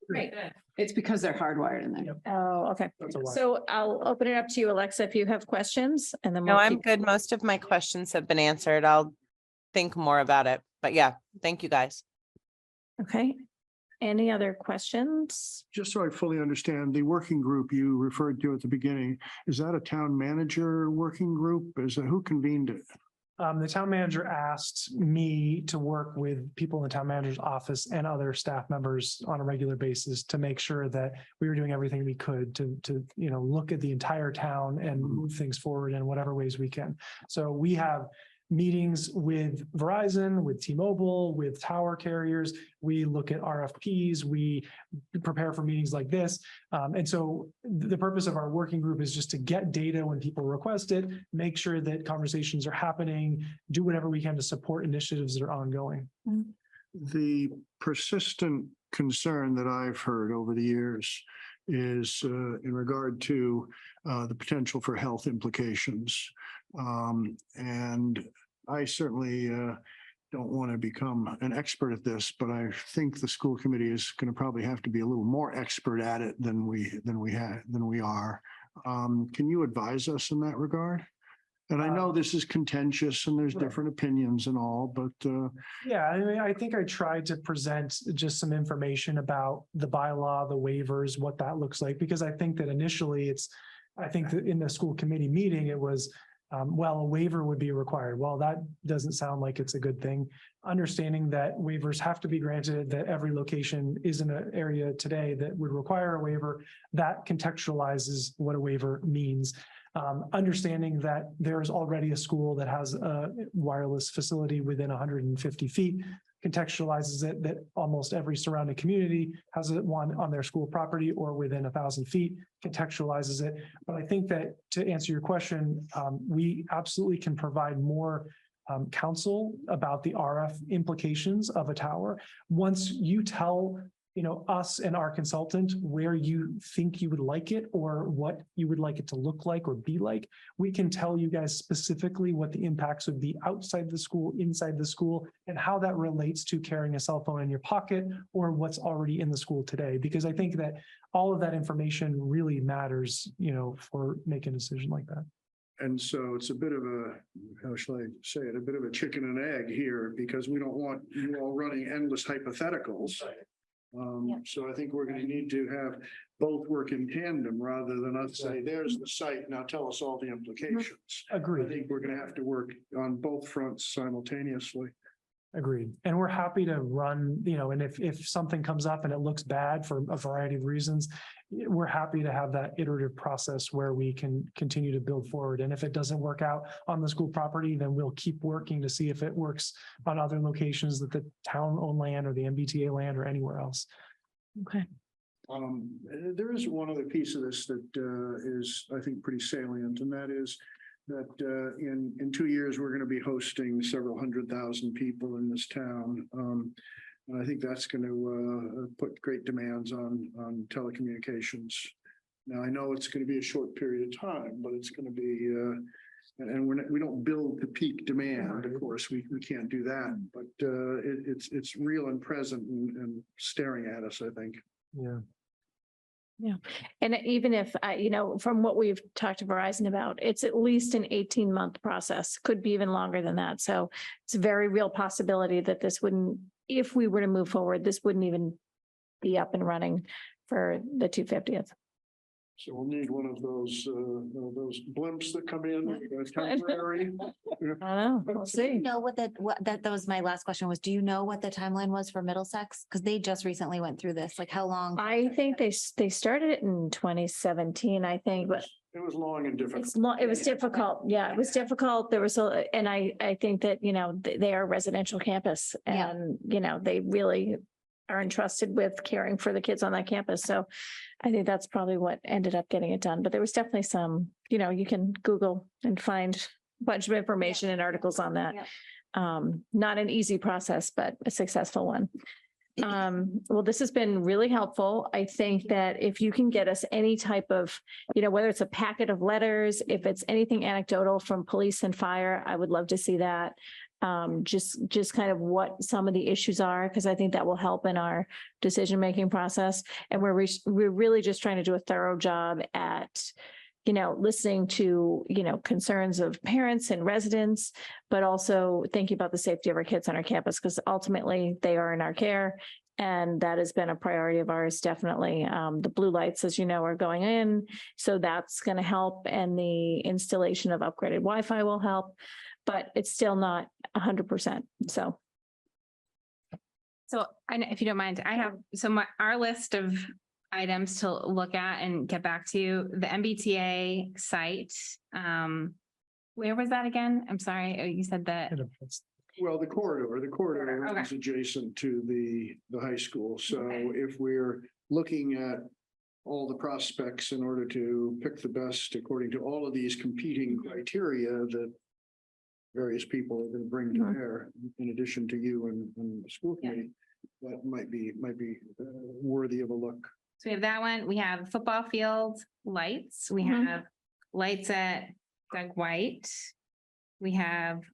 Great.
it's because they're hardwired in there.
Yep.
Oh, okay.
That's a Wi-Fi.
So I'll open it up to you, Alexa, if you have questions, and then
No,
we'll
I'm
keep.
good. Most of my questions have been answered. I'll think more about it. But yeah, thank you guys.
Okay. Any other questions?
Just so I fully understand, the working group you referred to at the beginning, is that a town manager working group? Who convened it?
The town manager asked me to work with people in the town manager's office and other staff members on a regular basis to make sure that we were doing everything we could to look at the entire town and move things forward in whatever ways we can. So we have meetings with Verizon, with T-Mobile, with tower carriers. We look at RFPs, we prepare for meetings like this. And so the purpose of our working group is just to get data when people request it, make sure that conversations are happening, do whatever we can to support initiatives that are ongoing.
The persistent concern that I've heard over the years is in regard to the potential for health implications. And I certainly don't want to become an expert at this, but I think the school committee is going to probably have to be a little more expert at it than we are. Can you advise us in that regard? And I know this is contentious and there's
Right.
different opinions and all, but
Yeah, I mean, I think I tried to present just some information about the bylaw, the waivers, what that looks like, because I think that initially I think that in the school committee meeting, it was, well, a waiver would be required. Well, that doesn't sound like it's a good thing. Understanding that waivers have to be granted, that every location is in an area today that would require a waiver, that contextualizes what a waiver means. Understanding that there is already a school that has a wireless facility within 150 feet, contextualizes it that almost every surrounding community has one on their school property or within 1,000 feet, contextualizes it. But I think that to answer your question, we absolutely can provide more counsel about the RF implications of a tower. Once you tell us and our consultant where you think you would like it or what you would like it to look like or be like. We can tell you guys specifically what the impacts would be outside the school, inside the school, and how that relates to carrying a cell phone in your pocket or what's already in the school today. Because I think that all of that information really matters, for making a decision like that.
And so it's a bit of a, how shall I say it, a bit of a chicken and egg here, because we don't want you all running endless hypotheticals. So I think we're going to need to have both work in tandem rather than us say, there's the site, now tell us all the implications. I
Agreed.
think we're going to have to work on both fronts simultaneously.
Agreed. And we're happy to run, and if something comes up and it looks bad for a variety of reasons, we're happy to have that iterative process where we can continue to build forward. And if it doesn't work out on the school property, then we'll keep working to see if it works on other locations that the town owned land or the MBTA land or anywhere else.
Okay.
There is one other piece of this that is, I think, pretty salient, and that is that in 2 years, we're going to be hosting several 100,000 people in this town. And I think that's going to put great demands on telecommunications. Now, I know it's going to be a short period of time, but it's going to be, and we don't build to peak demand, of course, we can't do that, but it's real and present and staring at us, I think.
Yeah.
Yeah. And even if from what we've talked to Verizon about, it's at least an 18-month process, could be even longer than that. So it's a very real possibility that this wouldn't, if we were to move forward, this wouldn't even be up and running for the 250th.
So we'll need one of those blimps that come in temporary.
I don't know. We'll
Do you
see.
know that was my last question was, do you know what the timeline was for Middlesex? Because they just recently went through this, like how long?
I think they started it in 2017, I think, but
It was long and difficult.
it was difficult. Yeah, it was difficult. There was and I think that, they are a residential campus
Yeah.
and, they really are entrusted with caring for the kids on that campus. So I think that's probably what ended up getting it done. But there was definitely some, you can Google and find a bunch of information and articles on that.
Yeah.
Not an easy process, but a successful one. Well, this has been really helpful. I think that if you can get us any type of, whether it's a packet of letters, if it's anything anecdotal from police and fire, I would love to see that. Just kind of what some of the issues are, because I think that will help in our decision-making process. And we're really just trying to do a thorough job at, listening to, concerns of parents and residents, but also thinking about the safety of our kids on our campus, because ultimately they are in our care. And that has been a priority of ours, definitely. The blue lights, as you know, are going in. So that's going to help. And the installation of upgraded Wi-Fi will help, but it's still not 100%. So.
So if you don't mind, I have, our list of items to look at and get back to you, the MBTA site. Where was that again? I'm sorry. Oh, you said that.
Well, the corridor
Okay.
is adjacent to the high school. So
Okay.
if we're looking at all the prospects in order to pick the best according to all of these competing criteria that various people are going to bring to
Mhm.
bear, in addition to you and the school
Yeah.
committee, that might be worthy of a look.
So we have that one. We have football field lights. We
Mhm.
have lights at Doug White. We have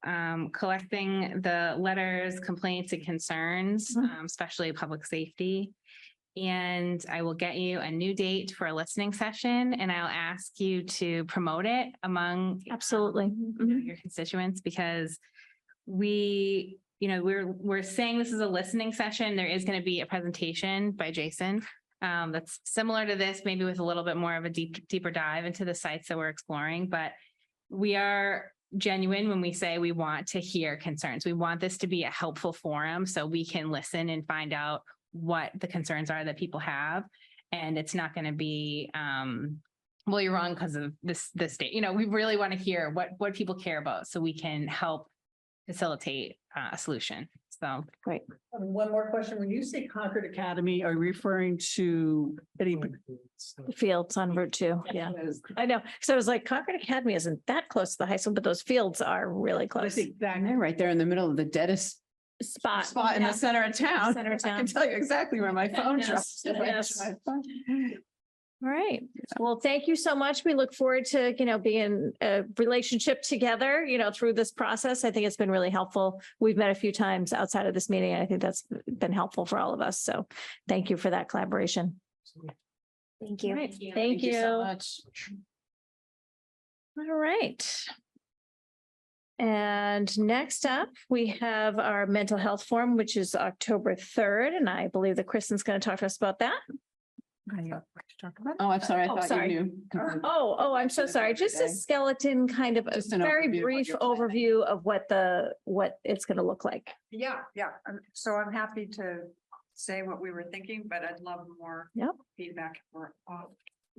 collecting the letters, complaints and concerns,
Mhm.
especially public safety. And I will get you a new date for a listening session and I'll ask you to promote it among
Absolutely. Mhm.
your constituents, because we're saying this is a listening session. There is going to be a presentation by Jason that's similar to this, maybe with a little bit more of a deeper dive into the sites that we're exploring, but we are genuine when we say we want to hear concerns. We want this to be a helpful forum so we can listen and find out what the concerns are that people have. And it's not going to be, well, you're wrong because of this state. We really want to hear what people care about so we can help facilitate a solution. So
Great.
One more question. When you say Concord Academy, are you referring to any?
The fields on Route 2. Yeah, I know. So I was like, Concord Academy isn't that close to the high school, but those fields are really
I
close.
think that
And they're right there in the middle of the deadest spot in the center of town.
Center of
I can
town.
tell you exactly where my phone
Yes,
drops. if I
yes.
drive by.
All right. Well, thank you so much. We look forward to, being a relationship together, through this process. I think it's been really helpful. We've met a few times outside of this meeting, and I think that's been helpful for all of us. So thank you for that collaboration.
Thank
All
you.
right. Thank you.
so much.
All right. And next up, we have our mental health forum, which is October 3rd. And I believe that Kristen's going to talk to us about that.
Oh, I'm sorry. I
Oh,
thought
sorry.
you knew.
Oh, I'm so sorry. Just a skeleton, kind of a
Just an
very
overview of what
brief
you're planning.
overview of what it's going to look like.
Yeah. So I'm happy to say what we were thinking, but I'd love more.
Yep.
Feedback or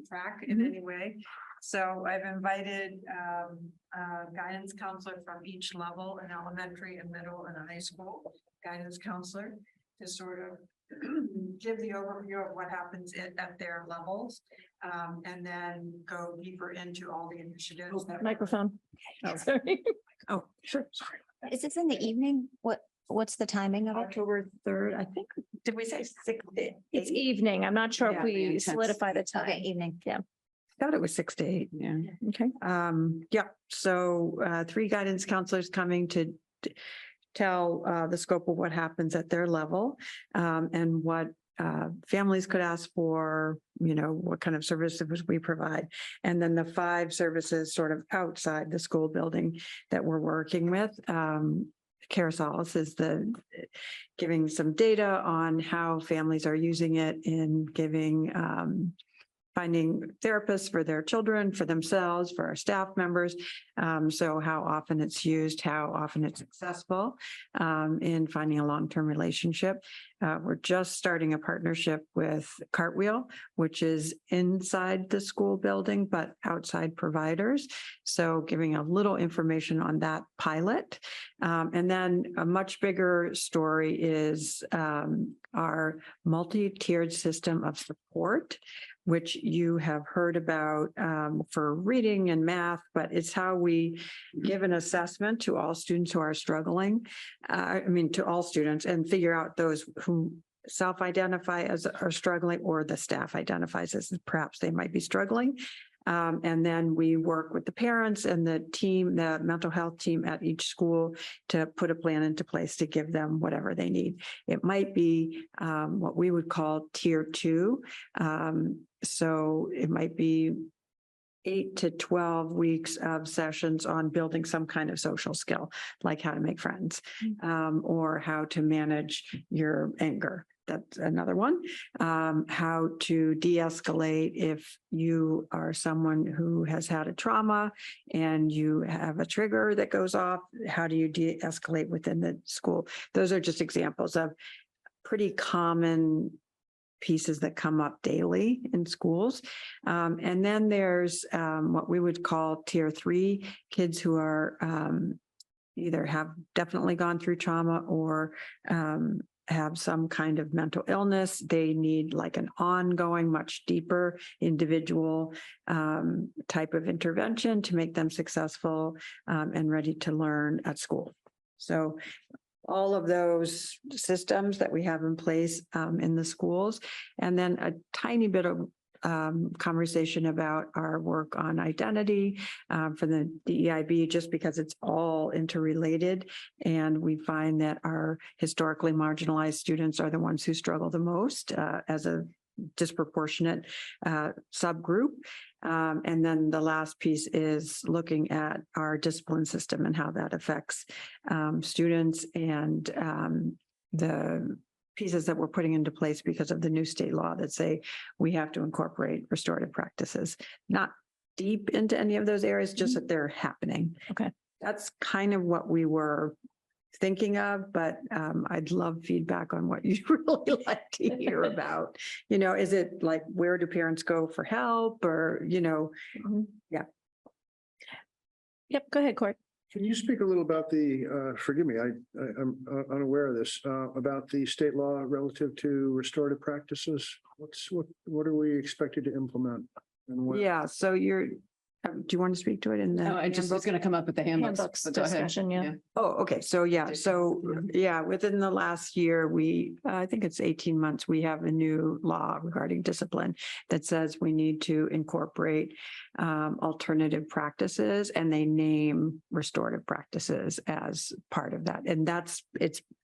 track in
Mhm.
any way. So I've invited a guidance counselor from each level, an elementary and middle and a high school guidance counselor to sort of give the overview of what happens at their levels. And then go deeper into all the initiatives that.
Microphone. Oh, sorry.
Oh, sure, sorry.
Is this in the evening? What's the timing of it?
October 3rd, I think. Did we say 6?
It's evening. I'm not sure if
Yeah,
we
intense.
solidify the
Okay,
time.
evening.
Thought it was 6 to 8.
Yeah.
Okay.
Yeah, so 3 guidance counselors coming to tell the scope of what happens at their level and what families could ask for, what kind of services we provide. And then the 5 services sort of outside the school building that we're working with. Carousels is giving some data on how families are using it in giving finding therapists for their children, for themselves, for our staff members. So how often it's used, how often it's successful in finding a long-term relationship. We're just starting a partnership with Cartwheel, which is inside the school building, but outside providers. So giving a little information on that pilot. And then a much bigger story is our multi-tiered system of support, which you have heard about for reading and math, but it's how we give an assessment to all students who are struggling. To all students, and figure out those who self-identify as are struggling, or the staff identifies as perhaps they might be struggling. And then we work with the parents and the team, the mental health team at each school to put a plan into place to give them whatever they need. It might be what we would call tier 2. So it might be 8 to 12 weeks of sessions on building some kind of social skill, like how to make friends, or how to manage your anger. That's another one. How to de-escalate if you are someone who has had a trauma and you have a trigger that goes off. How do you de-escalate within the school? Those are just examples of pretty common pieces that come up daily in schools. And then there's what we would call tier 3, kids who are either have definitely gone through trauma or have some kind of mental illness. They need like an ongoing, much deeper individual type of intervention to make them successful and ready to learn at school. So all of those systems that we have in place in the schools, and then a tiny bit of conversation about our work on identity for the DEIB, just because it's all interrelated. And we find that our historically marginalized students are the ones who struggle the most as a disproportionate subgroup. And then the last piece is looking at our discipline system and how that affects students and the pieces that we're putting into place because of the new state law that say we have to incorporate restorative practices. Not deep into any of those areas, just that they're happening.
Okay.
That's kind of what we were thinking of, but I'd love feedback on what you'd really like to hear about. Is it like, where do parents go for help, or, yeah.
Yep. Go ahead, Court.
Can you speak a little about forgive me, I'm unaware of this, about the state law relative to restorative practices? What are we expected to implement? And when?
Yeah, so Do you want to speak to it in the?
No, I just was
handbook?
going to come up with the handbooks.
Handbooks
but go ahead.
discussion, yeah.
Oh, okay. So, yeah. So, yeah, within the last year, I think it's 18 months, we have a new law regarding discipline that says we need to incorporate alternative practices, and they name restorative practices as part of that. And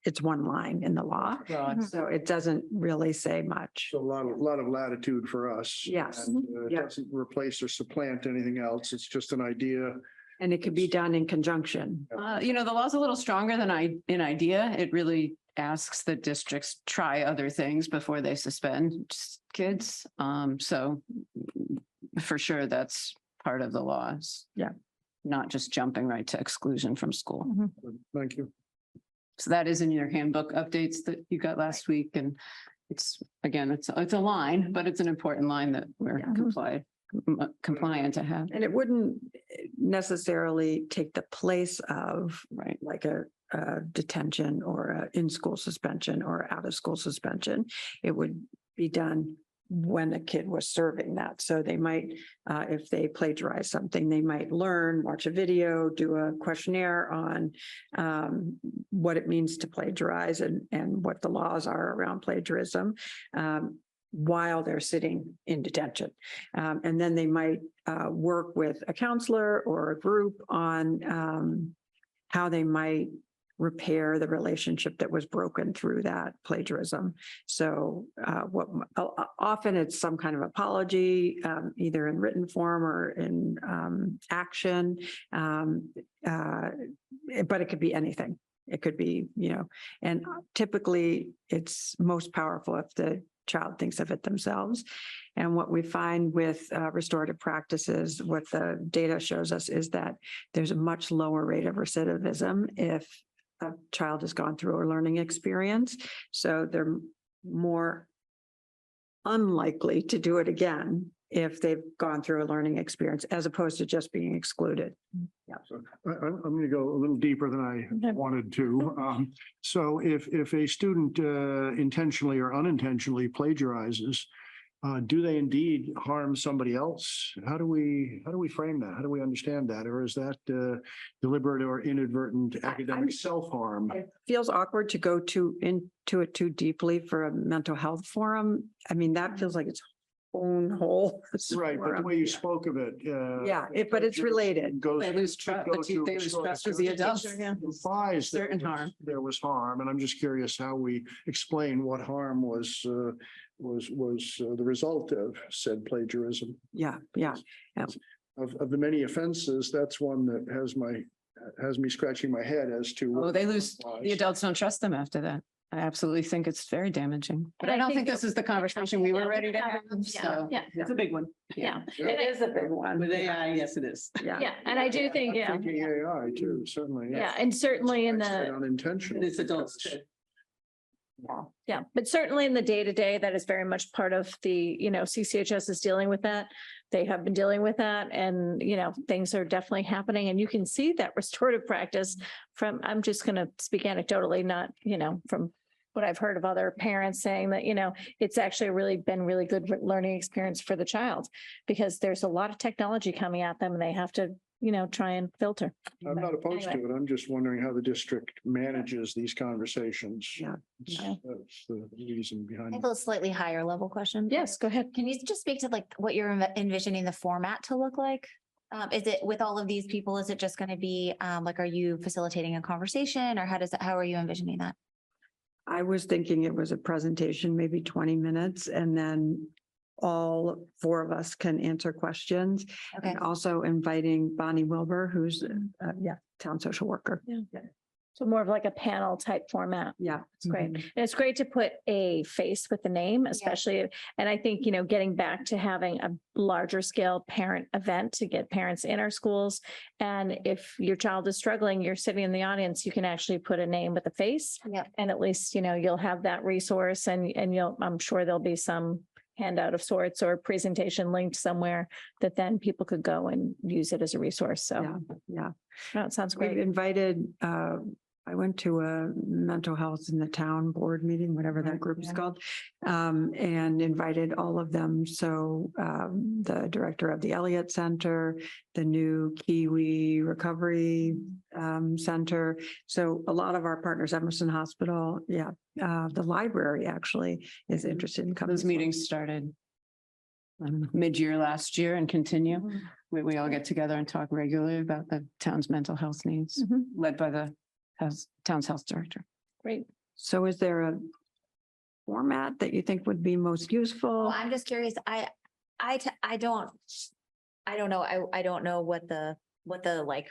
it's one line in the law.
Broad.
So it doesn't really say much.
So a lot of latitude for us.
Yes.
And, it
Yeah.
doesn't replace or supplant anything else. It's just an idea.
And it could be done in conjunction.
The law's a little stronger than in idea. It really asks that districts try other things before they suspend kids. So for sure, that's part of the laws.
Yeah.
Not just jumping right to exclusion from school.
Thank you.
So that is in your handbook updates that you got last week. And it's, again, it's a line, but it's an important line that we're compliant to have.
And it wouldn't necessarily take the place of
Right.
like a detention or a in-school suspension or out-of-school suspension. It would be done when a kid was serving that. So they might, if they plagiarize something, they might learn, watch a video, do a questionnaire on what it means to plagiarize and what the laws are around plagiarism while they're sitting in detention. And then they might work with a counselor or a group on how they might repair the relationship that was broken through that plagiarism. So often it's some kind of apology, either in written form or in action. But it could be anything. It could be, and typically it's most powerful if the child thinks of it themselves. And what we find with restorative practices, what the data shows us is that there's a much lower rate of recidivism if a child has gone through a learning experience. So they're more unlikely to do it again if they've gone through a learning experience, as opposed to just being excluded.
So I'm going to go a little deeper than I wanted to. So if a student intentionally or unintentionally plagiarizes, do they indeed harm somebody else? How do we frame that? How do we understand that? Or is that deliberate or inadvertent academic self-harm?
It feels awkward to go into it too deeply for a mental health forum. I mean, that feels like its own whole.
Right, but the way you spoke of it.
But it's related.
They lose trust, they lose trust with the adults.
Implies that
Certain harm.
there was harm, and I'm just curious how we explain what harm was the result of said plagiarism.
Yeah.
Of the many offenses, that's one that has me scratching my head as to.
Oh, they lose,
why.
the adults don't trust them after that. I absolutely think it's very damaging, but
And
I
I
don't
think
think this is the conversation we were ready to have, so.
Yeah,
It's a big one.
yeah.
It is a big one.
With AI, yes, it is.
Yeah, and I do think,
I'm thinking AI too, certainly.
yeah, and certainly in the,
Unintentional.
And it's adults too.
yeah, but certainly in the day-to-day, that is very much part of the, CCHS is dealing with that. They have been dealing with that and, things are definitely happening and you can see that restorative practice from, I'm just going to speak anecdotally, not, from what I've heard of other parents saying that, it's actually been really good learning experience for the child because there's a lot of technology coming at them and they have to, try and filter.
I'm not opposed to it. I'm just wondering how the district manages these conversations.
Yeah.
That's the reason
I
behind
have
it.
a slightly higher level question.
Yes, go ahead.
Can you just speak to like what you're envisioning the format to look like? Is it with all of these people? Is it just going to be are you facilitating a conversation or how are you envisioning that?
I was thinking it was a presentation, maybe 20 minutes, and then all four of us can answer questions.
Okay.
And also inviting Bonnie Wilbur, who's town social worker.
So more of like a panel type format.
Yeah.
It's great. And it's great to put a face with the name, especially, and I think, getting back to having a larger scale parent event to get parents in our schools. And if your child is struggling, you're sitting in the audience, you can actually put a name with a face.
Yep.
And at least, you'll have that resource and I'm sure there'll be some handout of sorts or presentation linked somewhere that then people could go and use it as a resource. So
Yeah.
no, it sounds
We've
great.
invited I went to a mental health in the town board meeting, whatever that group is called, and invited all of them. So the director of the Elliott Center, the new Kiwi Recovery Center. So a lot of our partners, Emerson Hospital, the library actually is interested in coming.
Those meetings started mid-year last year and continue. We all get together and talk regularly about the town's mental health needs, led by the town's health director.
Great.
So is there a format that you think would be most useful?
Well, I'm just curious. I don't know. I don't know what the like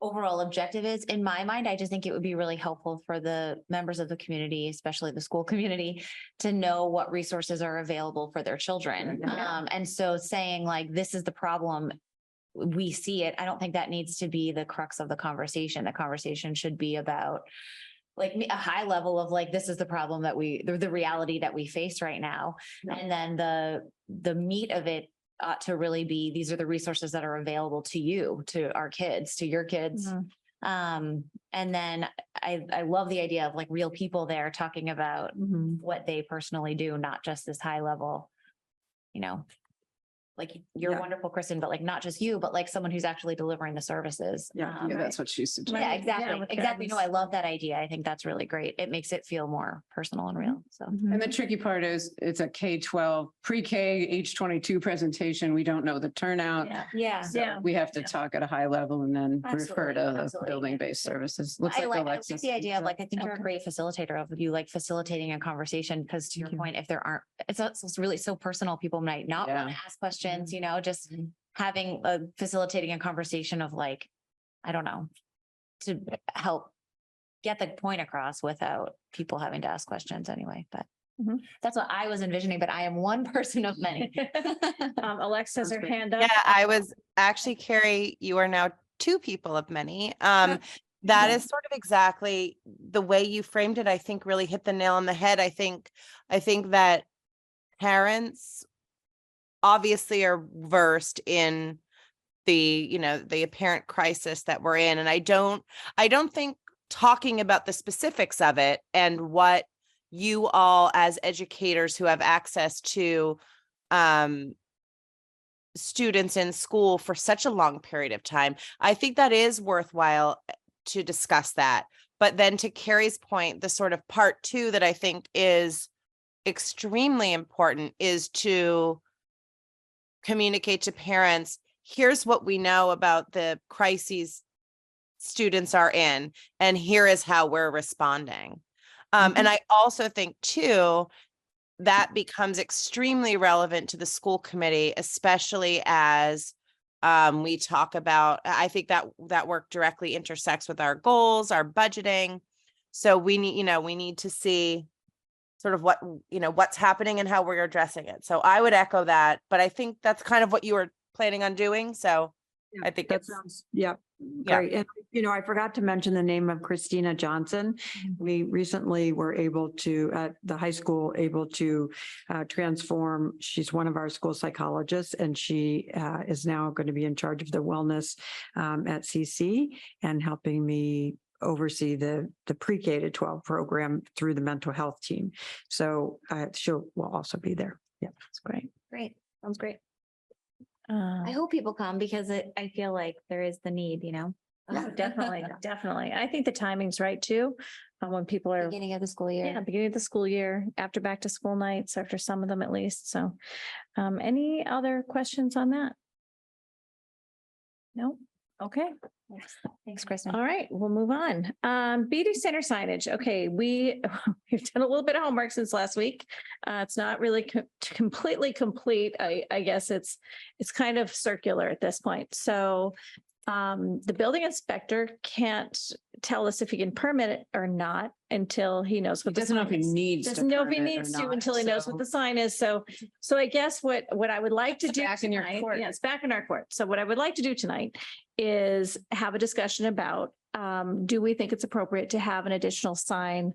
overall objective is. In my mind, I just think it would be really helpful for the members of the community, especially the school community, to know what resources are available for their children. And so saying like, this is the problem, we see it. I don't think that needs to be the crux of the conversation. The conversation should be about like a high level of like, this is the problem that the reality that we face right now. And then the meat of it ought to really be, these are the resources that are available to you, to our kids, to your kids. And then I love the idea of like real people there talking about what they personally do, not just this high level, like you're wonderful, Kristen, but like not just you, but like someone who's actually delivering the services.
That's what she suggested.
Yeah, exactly.
with
Exactly. No, I
guidance.
love that idea. I think that's really great. It makes it feel more personal and real. So.
And the tricky part is it's a K-12, pre-K, H22 presentation. We don't know the turnout.
Yeah.
So we have to talk at a high level and then refer to the
Absolutely.
building-based services. Looks
I like
Alexis.
the idea of like, I think you're a great facilitator of you like facilitating a conversation, because to your point, if there aren't, it's really so personal, people might not want to ask questions, just having facilitating a conversation of like, I don't know, to help get the point across without people having to ask questions anyway, but that's what I was envisioning, but I am one person of many.
Alexa has her hand up.
Yeah, I was actually, Carrie, you are now two people of many. That is sort of exactly the way you framed it. I think really hit the nail on the head. I think that parents obviously are versed in the apparent crisis that we're in. And I don't think talking about the specifics of it and what you all as educators who have access to students in school for such a long period of time, I think that is worthwhile to discuss that. But then to Carrie's point, the sort of part two that I think is extremely important is to communicate to parents, here's what we know about the crises students are in, and here is how we're responding. And I also think too, that becomes extremely relevant to the school committee, especially as we talk about, I think that work directly intersects with our goals, our budgeting. So we need to see sort of what's happening and how we're addressing it. So I would echo that, but I think that's kind of what you were planning on doing. So I think
that sounds, great. And, I forgot to mention the name of Christina Johnson. We recently were able to, at the high school, transform. She's one of our school psychologists, and she is now going to be in charge of the wellness at CC and helping me oversee the pre-K to 12 program through the mental health team. So she will also be there. Yeah, that's great.
Great. Sounds great. I hope people come because I feel like there is the need,
Oh, definitely, definitely. I think the timing's right too. When people are
Beginning of the school year.
beginning of the school year, after back to school nights, after some of them at least. So any other questions on that? No? Okay.
Thanks, Kristen.
All right, we'll move on. Beauty center signage. Okay, we've done a little bit of homework since last week. It's not really completely complete. I guess it's kind of circular at this point. So the building inspector can't tell us if he can permit it or not until he knows what the
Doesn't know if
sign
he
is.
needs to.
Doesn't know if he
permit or
needs to
not,
until he knows what
so-
the sign is. So I guess what I would like to
It's
do
back in your
tonight,
court.
yeah, it's back in our court. So what I would like to do tonight is have a discussion about, do we think it's appropriate to have an additional sign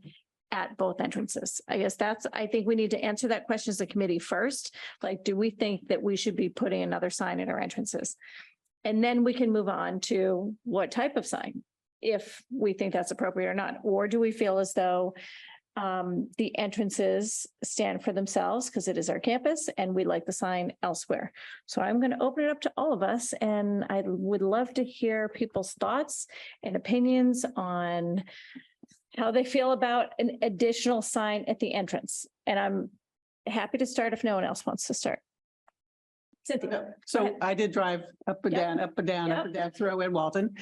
at both entrances? I guess I think we need to answer that question as a committee first. Like, do we think that we should be putting another sign at our entrances? And then we can move on to what type of sign. if we think that's appropriate or not, or do we feel as though the entrances stand for themselves because it is our campus and we like the sign elsewhere. So I'm going to open it up to all of us and I would love to hear people's thoughts and opinions on how they feel about an additional sign at the entrance. And I'm happy to start if no one else wants to start. Cynthia. go
So
ahead.
I did drive up and
Yep.
down, up and down, up
Yep.
and down Thoreau and Walton.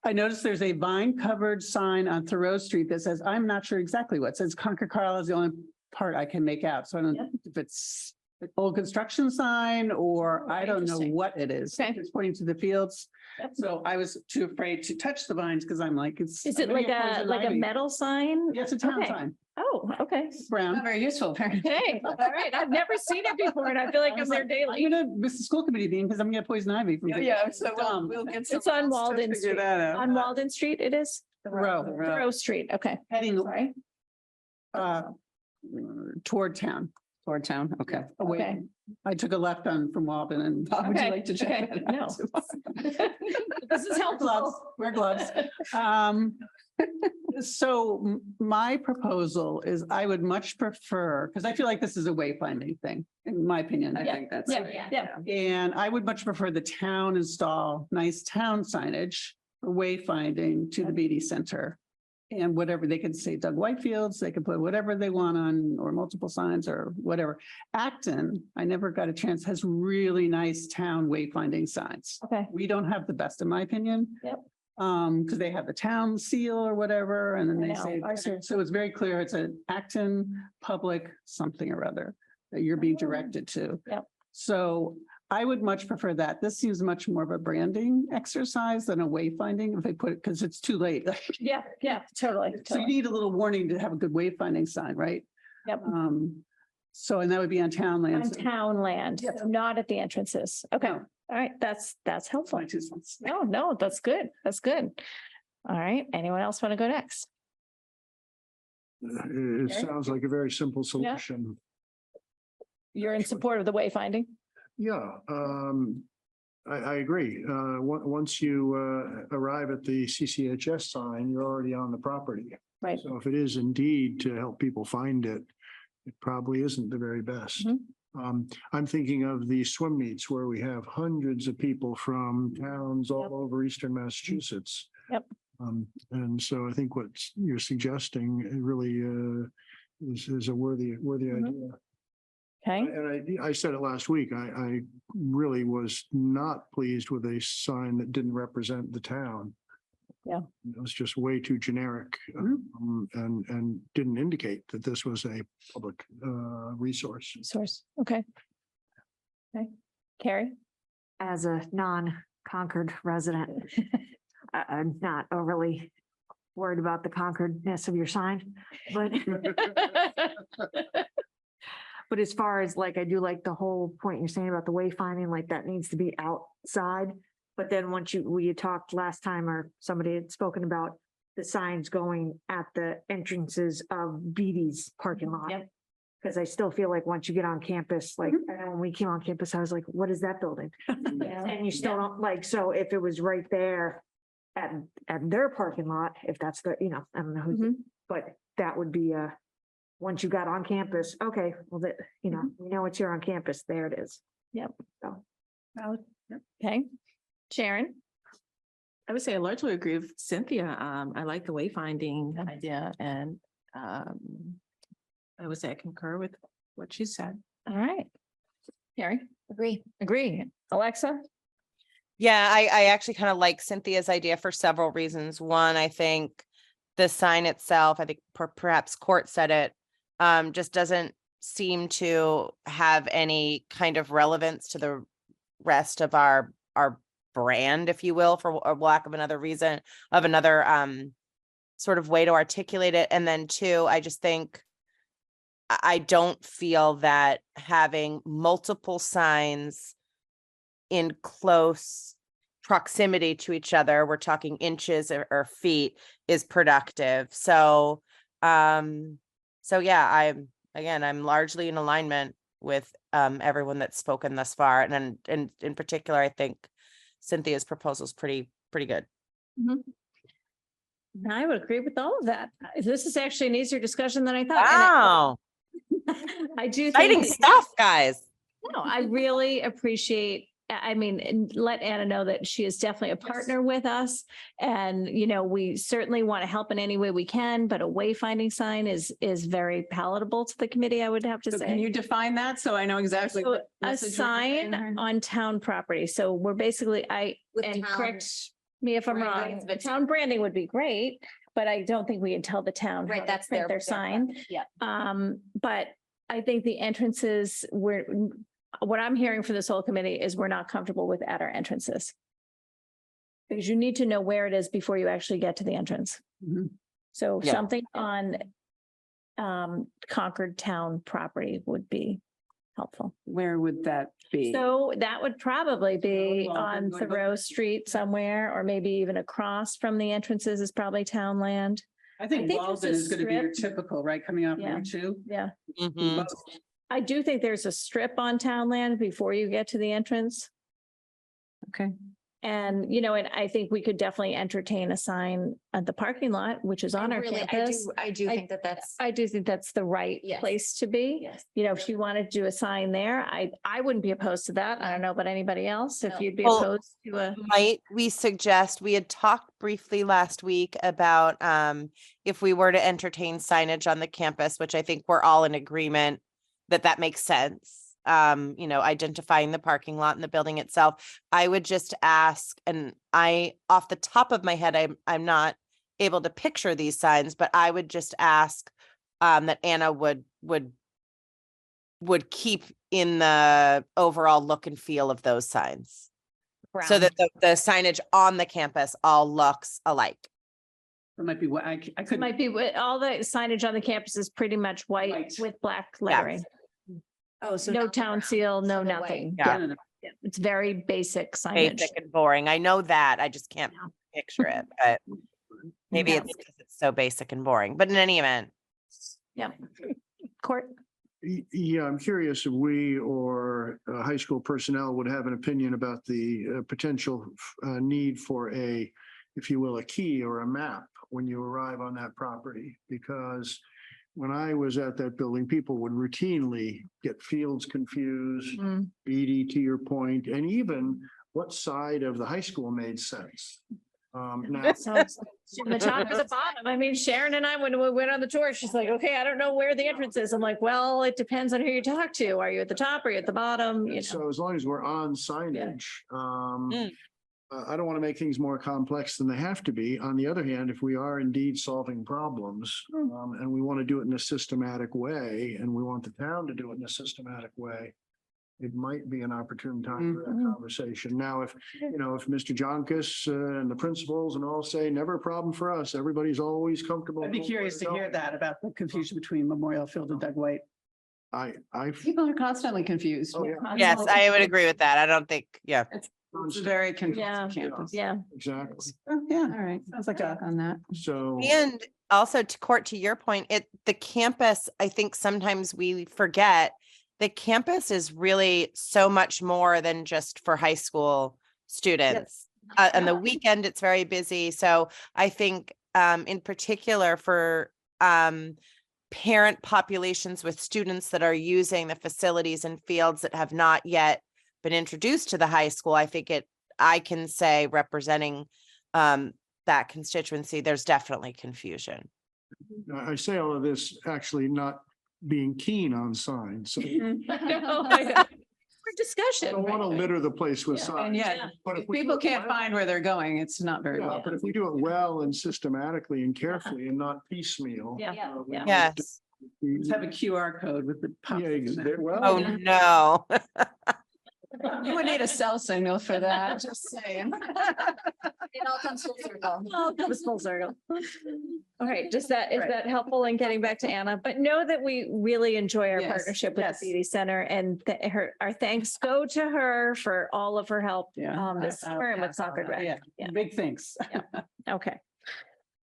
I noticed there's a vine-covered sign on Thoreau Street that says, I'm not sure exactly what, it says Concord Carlisle is the only part I can make out. So I don't know if it's an old construction sign or I don't know
Interesting.
what it is.
Okay.
It's pointing to the fields.
Yep.
So I was too afraid to touch the vines because I'm like, it's.
Is it
I'm gonna
like
get
a,
poison
like a
ivy.
metal sign?
Yeah, it's a town
Okay.
sign,
Oh, okay.
It's brown.
Not very useful, apparently.
Okay, all right. I've never seen it before and I feel like
I
I'm
was
there
like,
daily.
I'm gonna miss the school committee meeting because I'm gonna get poison ivy from. Dumb.
get.
It's on Walden
Figure
Street.
that out.
On Walden Street it is?
Thoreau.
Thoreau Street, okay.
Heading
Sorry.
uh toward town.
Toward town, okay.
Away.
Okay.
I took a left on from Walden and.
Would you
Okay,
like to check
okay,
that
no.
out?
This is
Wear gloves,
helpful.
wear gloves. So my proposal is I would much prefer, because I feel like this is a wayfinding thing, in my opinion.
I think that's.
Yeah, yeah.
And I would much prefer the town install nice town signage for wayfinding to the BD Center. And whatever, they can say Doug Whitefields, they can put whatever they want on, or multiple signs or whatever. Acton, I never got a chance, has really nice town wayfinding signs.
Okay,
We don't have the best, in my opinion.
Yep.
Because they have the town seal or whatever, and then
I
they
know,
say,
ours are-
so it's very clear, it's an Acton public something or other that you're being
Oh.
directed to.
Yep.
So I would much prefer that. This seems much more of a branding exercise than a wayfinding if they put it, because it's too late.
yeah, yeah, totally.
So you
totally.
need a little warning to have a good wayfinding sign, right?
Yep.
So, and that would be on town
On
lands.
town land,
Yep.
so not at the entrances. Okay, all
No.
right, that's helpful.
My 2 cents.
No, no, that's good. That's good. All right, anyone else want to go next?
It
Okay.
sounds like a very simple solution.
You're in support of the wayfinding?
Yeah, I agree. Once you arrive at the CCHS sign, you're already on the property.
Right.
So if it is indeed to help people find it, it probably isn't the very best.
Mhm.
I'm thinking of the swim meets where we have hundreds of people from towns all
Yep.
over eastern Massachusetts.
Yep.
And so I think what you're suggesting really is a worthy
Mhm.
idea.
Okay,
And I said it last week, I really was not pleased with a sign that didn't represent the town.
Yeah.
It was just way too generic, and didn't indicate that this was a public resource.
source, okay. Okay, Carrie?
As a non-Concord resident, I'm not overly worried about the Concordness of your sign, but but as far as like, I do like the whole point you're saying about the wayfinding, like that needs to be outside. But then once we talked last time, or somebody had spoken about the signs going at the entrances of BD's parking lot.
Yep.
Because I still feel like once you get on campus, like, I know when we came on campus, I was like, what is that building?
Yeah.
And you still don't like, so if it was right there at their parking lot, if that's the, I don't know who,
Mhm.
but that would be once you got on campus, okay, well, that, we know it's here on campus, there it is.
Yep.
So.
Valid. Okay, Sharon?
I would say I largely agree with Cynthia. I like the wayfinding idea and I would say I concur with what she said.
All right. Carrie?
Agree.
Agree. Alexa?
Yeah, I actually kind of like Cynthia's idea for several reasons. One, I think the sign itself, I think perhaps Court said it, just doesn't seem to have any kind of relevance to the rest of our brand, if you will, for lack of another reason, of another sort of way to articulate it. And then 2, I just think I don't feel that having multiple signs in close proximity to each other, we're talking inches or feet, is productive. So yeah, I'm largely in alignment with everyone that's spoken thus far. And in particular, I think Cynthia's proposal is pretty good.
I would agree with all of that. This is actually an easier discussion than I thought.
Wow,
And I do
exciting
think,
stuff, guys.
no, I really appreciate, I mean, and let Anna know that she is definitely a partner with us. And, we certainly want to help in any way we can, but a wayfinding sign is very palatable to the committee, I would have to
So
say.
can you define that? So I know exactly.
So
what
a
message we're conveying
sign
here?
on town property. So we're basically,
With
and
town
correct me if I'm
branding,
wrong,
but-
town branding would be great, but I don't think we can tell the town how
Right,
to
that's
print their sign.
Yeah.
But I think the entrances, what I'm hearing from this whole committee is we're not comfortable with at our entrances. Because you need to know where it is before you actually get to the entrance.
Mhm.
So
Yeah.
something on Concord town property would be helpful.
Where would that be?
So that would probably be
Walden,
on
going
Thoreau Street somewhere, or maybe even across from the entrances is probably town land.
I think
think there's
Walden
a
is going to be your
strip.
typical, right, coming off
Yeah.
Route 2?
Yeah.
Mhm.
I do think there's a strip on town land before you get to the entrance.
Okay.
And, and I think we could definitely entertain a sign at the parking lot, which is on our campus.
I do
I-
think that that's.
I do think that's the right
Yes.
place to be.
Yes.
If she wanted to do a sign there, I wouldn't be opposed to that. I don't know about anybody else, if
No.
you'd be
Well,
opposed to a.
Might we suggest, we had talked briefly last week about if we were to entertain signage on the campus, which I think we're all in agreement that makes sense. Identifying the parking lot and the building itself. I would just ask, and off the top of my head, I'm not able to picture these signs, but I would just ask that Anna would keep in the overall look and feel of those signs. So that the signage on the campus all looks alike.
It might be what I
It
could.
might be, all the signage on the campus is pretty much white
White.
with black lettering.
Oh, so.
No
not the
town
brown,
seal, no
so the white.
nothing.
Yeah.
No, no, no.
Yeah, it's very basic signage.
Basic and boring. I know that. I just can't picture it, but maybe
Yeah.
it's because it's so basic and boring. But in any event,
Yeah. Court,
Yeah, I'm curious if we or high school personnel would have an opinion about the potential need for if you will, a key or a map when you arrive on that property. Because when I was at that building, people would routinely get fields confused, Edie, to your point, and even what side of the high school made sense. Now,
so it's from the top or the bottom. I mean, Sharon and I, when we went on the tour, she's like, okay, I don't know where the entrance is. I'm like, well, it depends on who you talk to. Are you at the top? Are you at the bottom?
so as long as we're on signage, I don't want to make things more complex than they have to be. On the other hand, if we are indeed solving problems, and we want to do it in a systematic way, and we want the town to do it in a systematic way, it might be an opportune time for that conversation. Now, if Mr. Jonkis and the principals and all say, never a problem for us, everybody's always comfortable.
I'd be curious to hear that about the confusion between Memorial Field and Doug White.
I
People are constantly confused.
Oh, yeah.
yes, I would agree with that. I don't think, yeah.
It's a very
Yeah.
confusing campus.
Yeah.
exactly.
Oh, yeah, all right. Sounds like on that.
So.
And also to your point, the campus, I think sometimes we forget the campus is really so much more than just for high school students. On the weekend, it's very busy. So I think in particular for parent populations with students that are using the facilities and fields that have not yet been introduced to the high school, I think I can say representing that constituency, there's definitely confusion.
I say all of this actually not being keen on signs. So
For discussion.
I don't want to litter the place with
Yeah.
signs.
And yet,
But
if
if we do
people
it
can't
well-
find where they're going, it's not very
Yeah,
well.
but if we do it well and systematically and carefully and not piecemeal.
Yeah.
we
Yeah.
can
Yes.
Let's have a QR code with the. pop-
Well,
Oh, no.
You would need a cell signal for that, just saying.
It all comes full circle.
Oh, that was full circle. All right, is that helpful in getting back to Anna? But know that we really enjoy our
Yes,
partnership with
yes.
the BD Center, and our thanks go to her for all of her help
Yeah.
this summer and with Concord Rec.
Yeah,
Yeah.
big thanks.
Okay.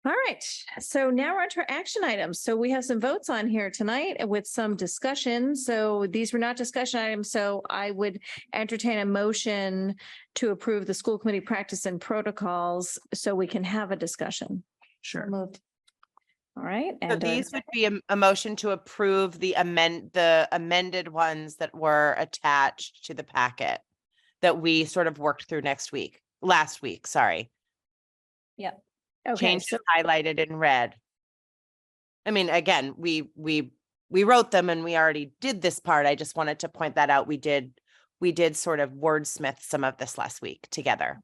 All right, so now we're on to our action items. So we have some votes on here tonight with some discussion. So these were not discussion items, so I would entertain a motion to approve the school committee practice and protocols so we can have a discussion.
Sure.
Moved.
All right.
So
And
these would be a motion to approve the amended ones that were attached to the packet that we sort of worked through last week, sorry.
okay,
Changes
so
highlighted in red. I mean, again, we wrote them and we already did this part. I just wanted to point that out. We did sort of wordsmith some of this last week together.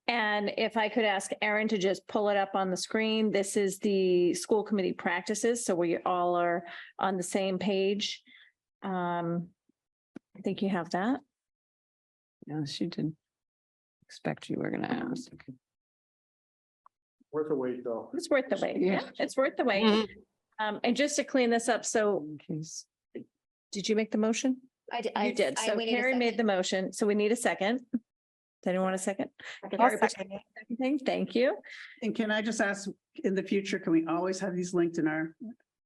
and if I could ask Erin to just pull it up on the screen, this is the school committee practices, so we all are on the same page. I think you have that.
No, she didn't expect you were gonna ask.
Worth a wait, though.
It's worth the wait.
Yeah.
Yeah, it's worth the wait.
Mhm.
And just to clean this up, so
In case.
did you make the motion?
I
You did. So Carrie made the motion, so we need a second. Does anyone want a second?
I'll
Carrie,
second it.
seconding. Thank you.
And can I just ask, in the future, can we always have these linked in our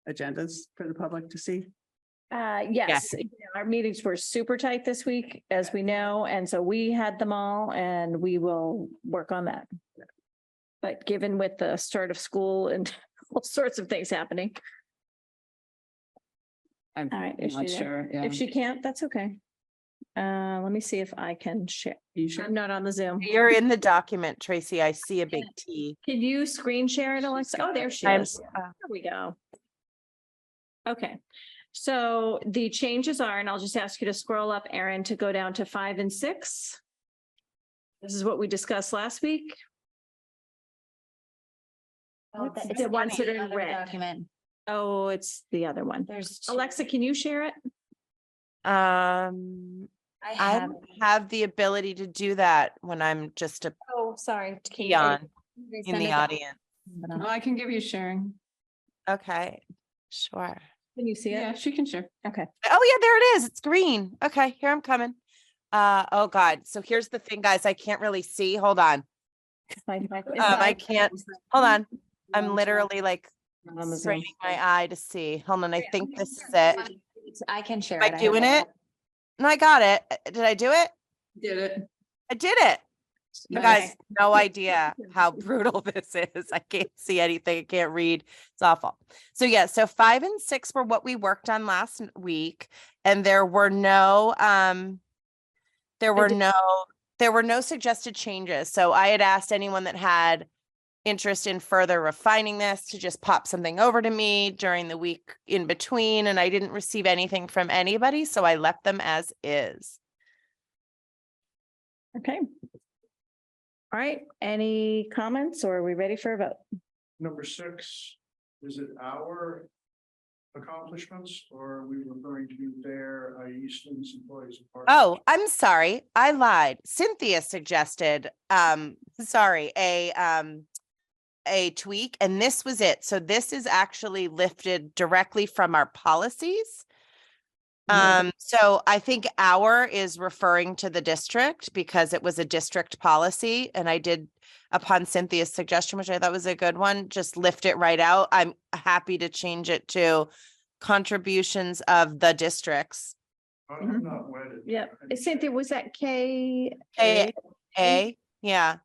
agendas for the public to see?
Yes, our meetings were super tight this week, as we know, and so we had them all and we will work on that. But given with the start of school and all sorts of things happening,
I'm
all right. Is
not
she there?
sure. Yeah.
If she can't, that's okay. Let me see if I can share.
You sure?
I'm not on the Zoom.
You're in the document, Tracy. I see a big T.
Can you screen share it, Alexa? Oh, there she
I'm-
is. There we go. Okay, so the changes are, and I'll just ask you to scroll up, Erin, to go down to 5 and 6. This is what we discussed last week.
It's
The ones that are in
another
red.
Document.
Oh, it's the other one.
There's.
Alexa, can you share it?
I
I have.
have the ability to do that when I'm just a
Oh, sorry. Can you
peon in
resend
the
it?
audience.
No, I can give you sharing.
Okay, sure.
Can you see
Yeah,
it?
she can share.
Okay.
Oh yeah, there it is. It's green. Okay, here I'm coming. Oh God. So here's the thing, guys. I can't really see. Hold on. I can't. Hold on. I'm literally like
On the Zoom.
straining my eye to see. Hold on. I think this is it.
I can share.
Am I
it. have
doing it? No, I got it. Did I do it?
Did it.
I did it. You guys, no idea how brutal this is. I can't see anything. I can't read. It's awful. So yeah, so 5 and 6 were what we worked on last week. And there were no suggested changes. So I had asked anyone that had interest in further refining this to just pop something over to me during the week in between. And I didn't receive anything from anybody. So I left them as is.
Okay. All right, any comments or are we ready for a vote?
Number 6, is it our accomplishments or are we referring to their, i.e. students, employees? and partners?
Oh, I'm sorry. I lied. Cynthia suggested, a tweak and this was it. So this is actually lifted directly from our policies. So I think our is referring to the district because it was a district policy and I did upon Cynthia's suggestion, which I thought was a good one, just lift it right out. I'm happy to change it to contributions of the districts.
I'm not wedded.
Yeah, Cynthia, was that K?
Yeah.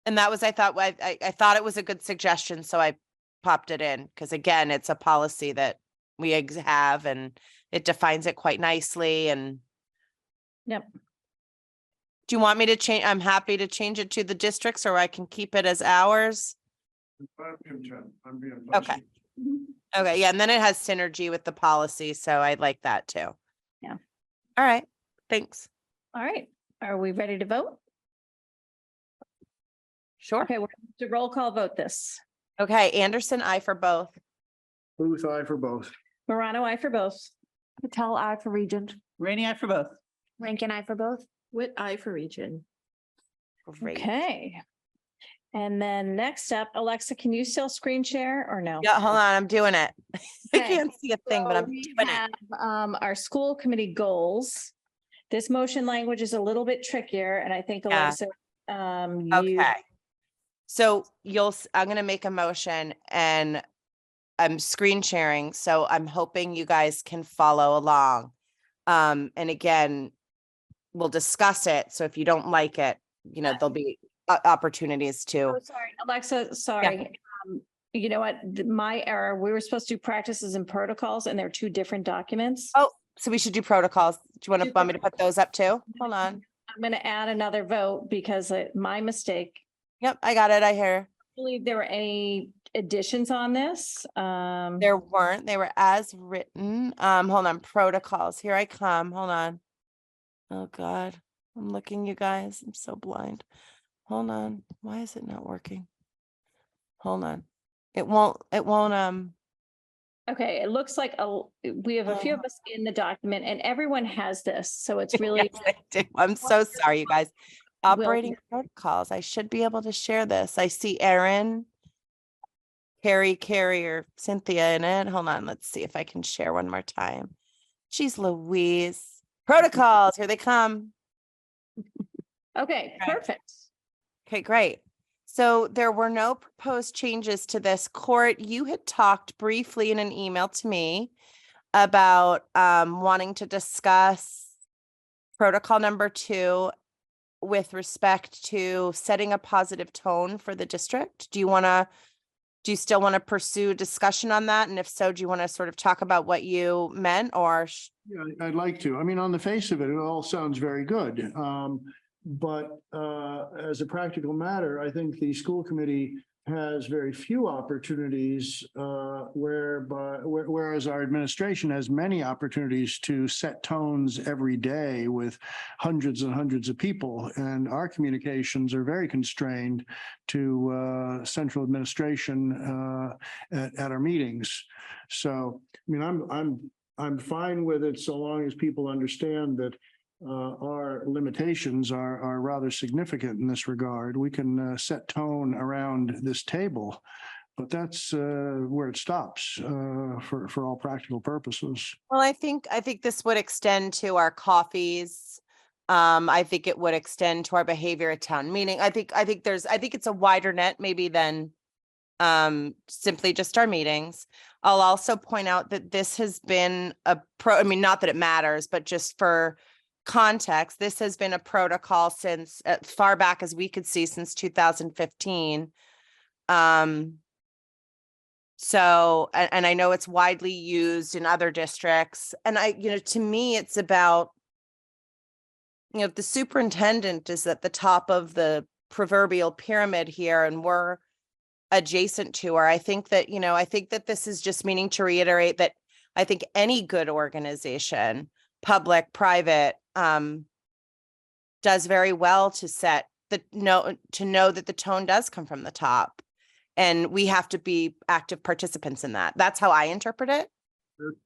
And that was, I thought it was a good suggestion, so I popped it in because again, it's a policy that we have and it defines it quite nicely and.
Yep.
Do you want me to change? I'm happy to change it to the districts or I can keep it as ours.
I'm being
Okay.
fussy.
Okay, yeah, and then it has synergy with the policy, so I like that too.
Yeah.
All right, thanks.
All right, are we ready to vote?
Sure.
Okay, we're going to roll call vote this.
Okay, Anderson, I for both.
Booth, I for both.
Morano, I for both.
Patel, I for Regent.
Rainy eye for both.
Rankin, I for both.
With I for region.
Great.
Okay. And then next up, Alexa, can you still screen share or no?
Yeah, hold on, I'm doing it. I
Okay.
can't see a thing, but
So
I'm
we
doing it.
have, our school committee goals. This motion language is a little bit trickier and I think
Yeah.
Alexa, you.
Okay. So I'm gonna make a motion and I'm screen sharing, so I'm hoping you guys can follow along. And again, we'll discuss it. So if you don't like it, there'll be opportunities too.
Oh, sorry, Alexa, sorry. You know what? My error, we were supposed to do practices and protocols and they're two different documents.
Oh, so we should do protocols. Do you want me to put those up too? Hold on.
I'm going to add another vote because my mistake.
Yep, I got it. I hear.
I believe there were any additions on this.
There weren't. They were as written. Hold on. Protocols. Here I come. Hold on. Oh God. I'm looking, you guys. I'm so blind. Hold on. Why is it not working? Hold on. It won't,
Okay, it looks like we have a few of us in the document and everyone has this. So it's really.
Yes, I do. I'm so sorry, you guys. Operating protocols. I should be able to share this. I see Erin, Carrie, or Cynthia in it. Hold on. Let's see if I can share one more time. Jeez Louise. Protocols. Here they come.
Okay, perfect.
Okay, great. So there were no proposed changes to this. Court, you had talked briefly in an email to me about wanting to discuss protocol number 2 with respect to setting a positive tone for the district. Do you still want to pursue discussion on that? And if so, do you want to sort of talk about what you meant or?
Yeah, I'd like to. I mean, on the face of it, it all sounds very good. But as a practical matter, I think the school committee has very few opportunities whereas our administration has many opportunities to set tones every day with hundreds and hundreds of people. And our communications are very constrained to central administration at our meetings. So, I mean, I'm fine with it so long as people understand that our limitations are rather significant in this regard. We can set tone around this table, but that's where it stops for all practical purposes.
Well, I think this would extend to our coffees. I think it would extend to our behavior at town meeting. I think it's a wider net maybe than simply just our meetings. I'll also point out that this has been I mean, not that it matters, but just for context, this has been a protocol since as far back as we could see, since 2015. So, and I know it's widely used in other districts. And to me, it's about, if the superintendent is at the top of the proverbial pyramid here and we're adjacent to her, I think that this is just meaning to reiterate that I think any good organization, public, private, does very well to know that the tone does come from the top, and we have to be active participants in that. That's how I interpret it.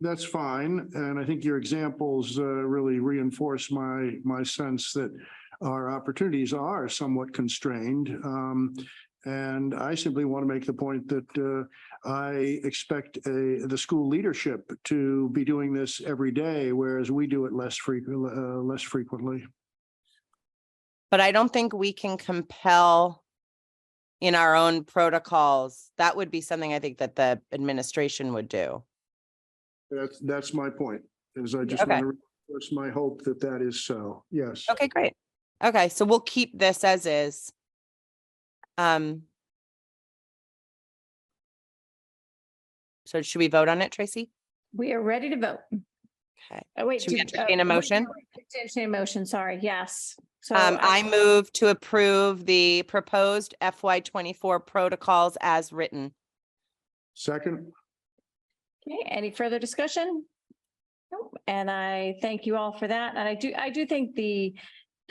That's fine, and I think your examples really reinforce my sense that our opportunities are somewhat constrained. And I simply want to make the point that I expect the school leadership to be doing this every day, whereas we do it less frequently.
But I don't think we can compel in our own protocols. That would be something I think that the administration would do.
That's my point, is I just want to reinforce my hope that is so. Yes.
Okay, great. Okay, so we'll keep this as is. So should we vote on it, Tracy?
We are ready to vote.
Okay.
Oh, wait.
Should we entertain a motion?
Entertain a motion, sorry, yes. So
I move to approve the proposed FY24 protocols as written.
Second.
Okay, any further discussion? Nope. And I thank you all for that. And I do think the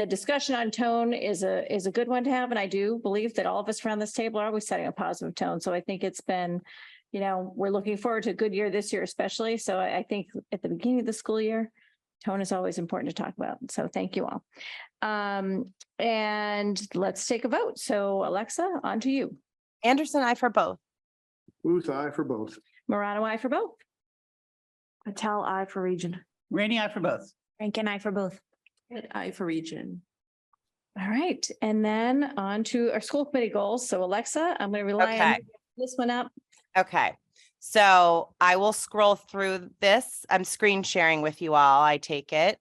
discussion on tone is a good one to have. And I do believe that all of us around this table are always setting a positive tone. So I think it's been, we're looking forward to a good year this year, especially. So I think at the beginning of the school year, tone is always important to talk about. So thank you all. And let's take a vote. So Alexa, on to you.
Anderson, I for both.
Booth, aye for both.
Morano, I for both.
Patel, I for region.
Rainey, I for both.
Rankin, I for both.
I for region.
All right. And then on to our school committee goals. So Alexa, I'm going to rely on you to get this one up.
Okay. So I will scroll through this. I'm screen sharing with you all, I take it.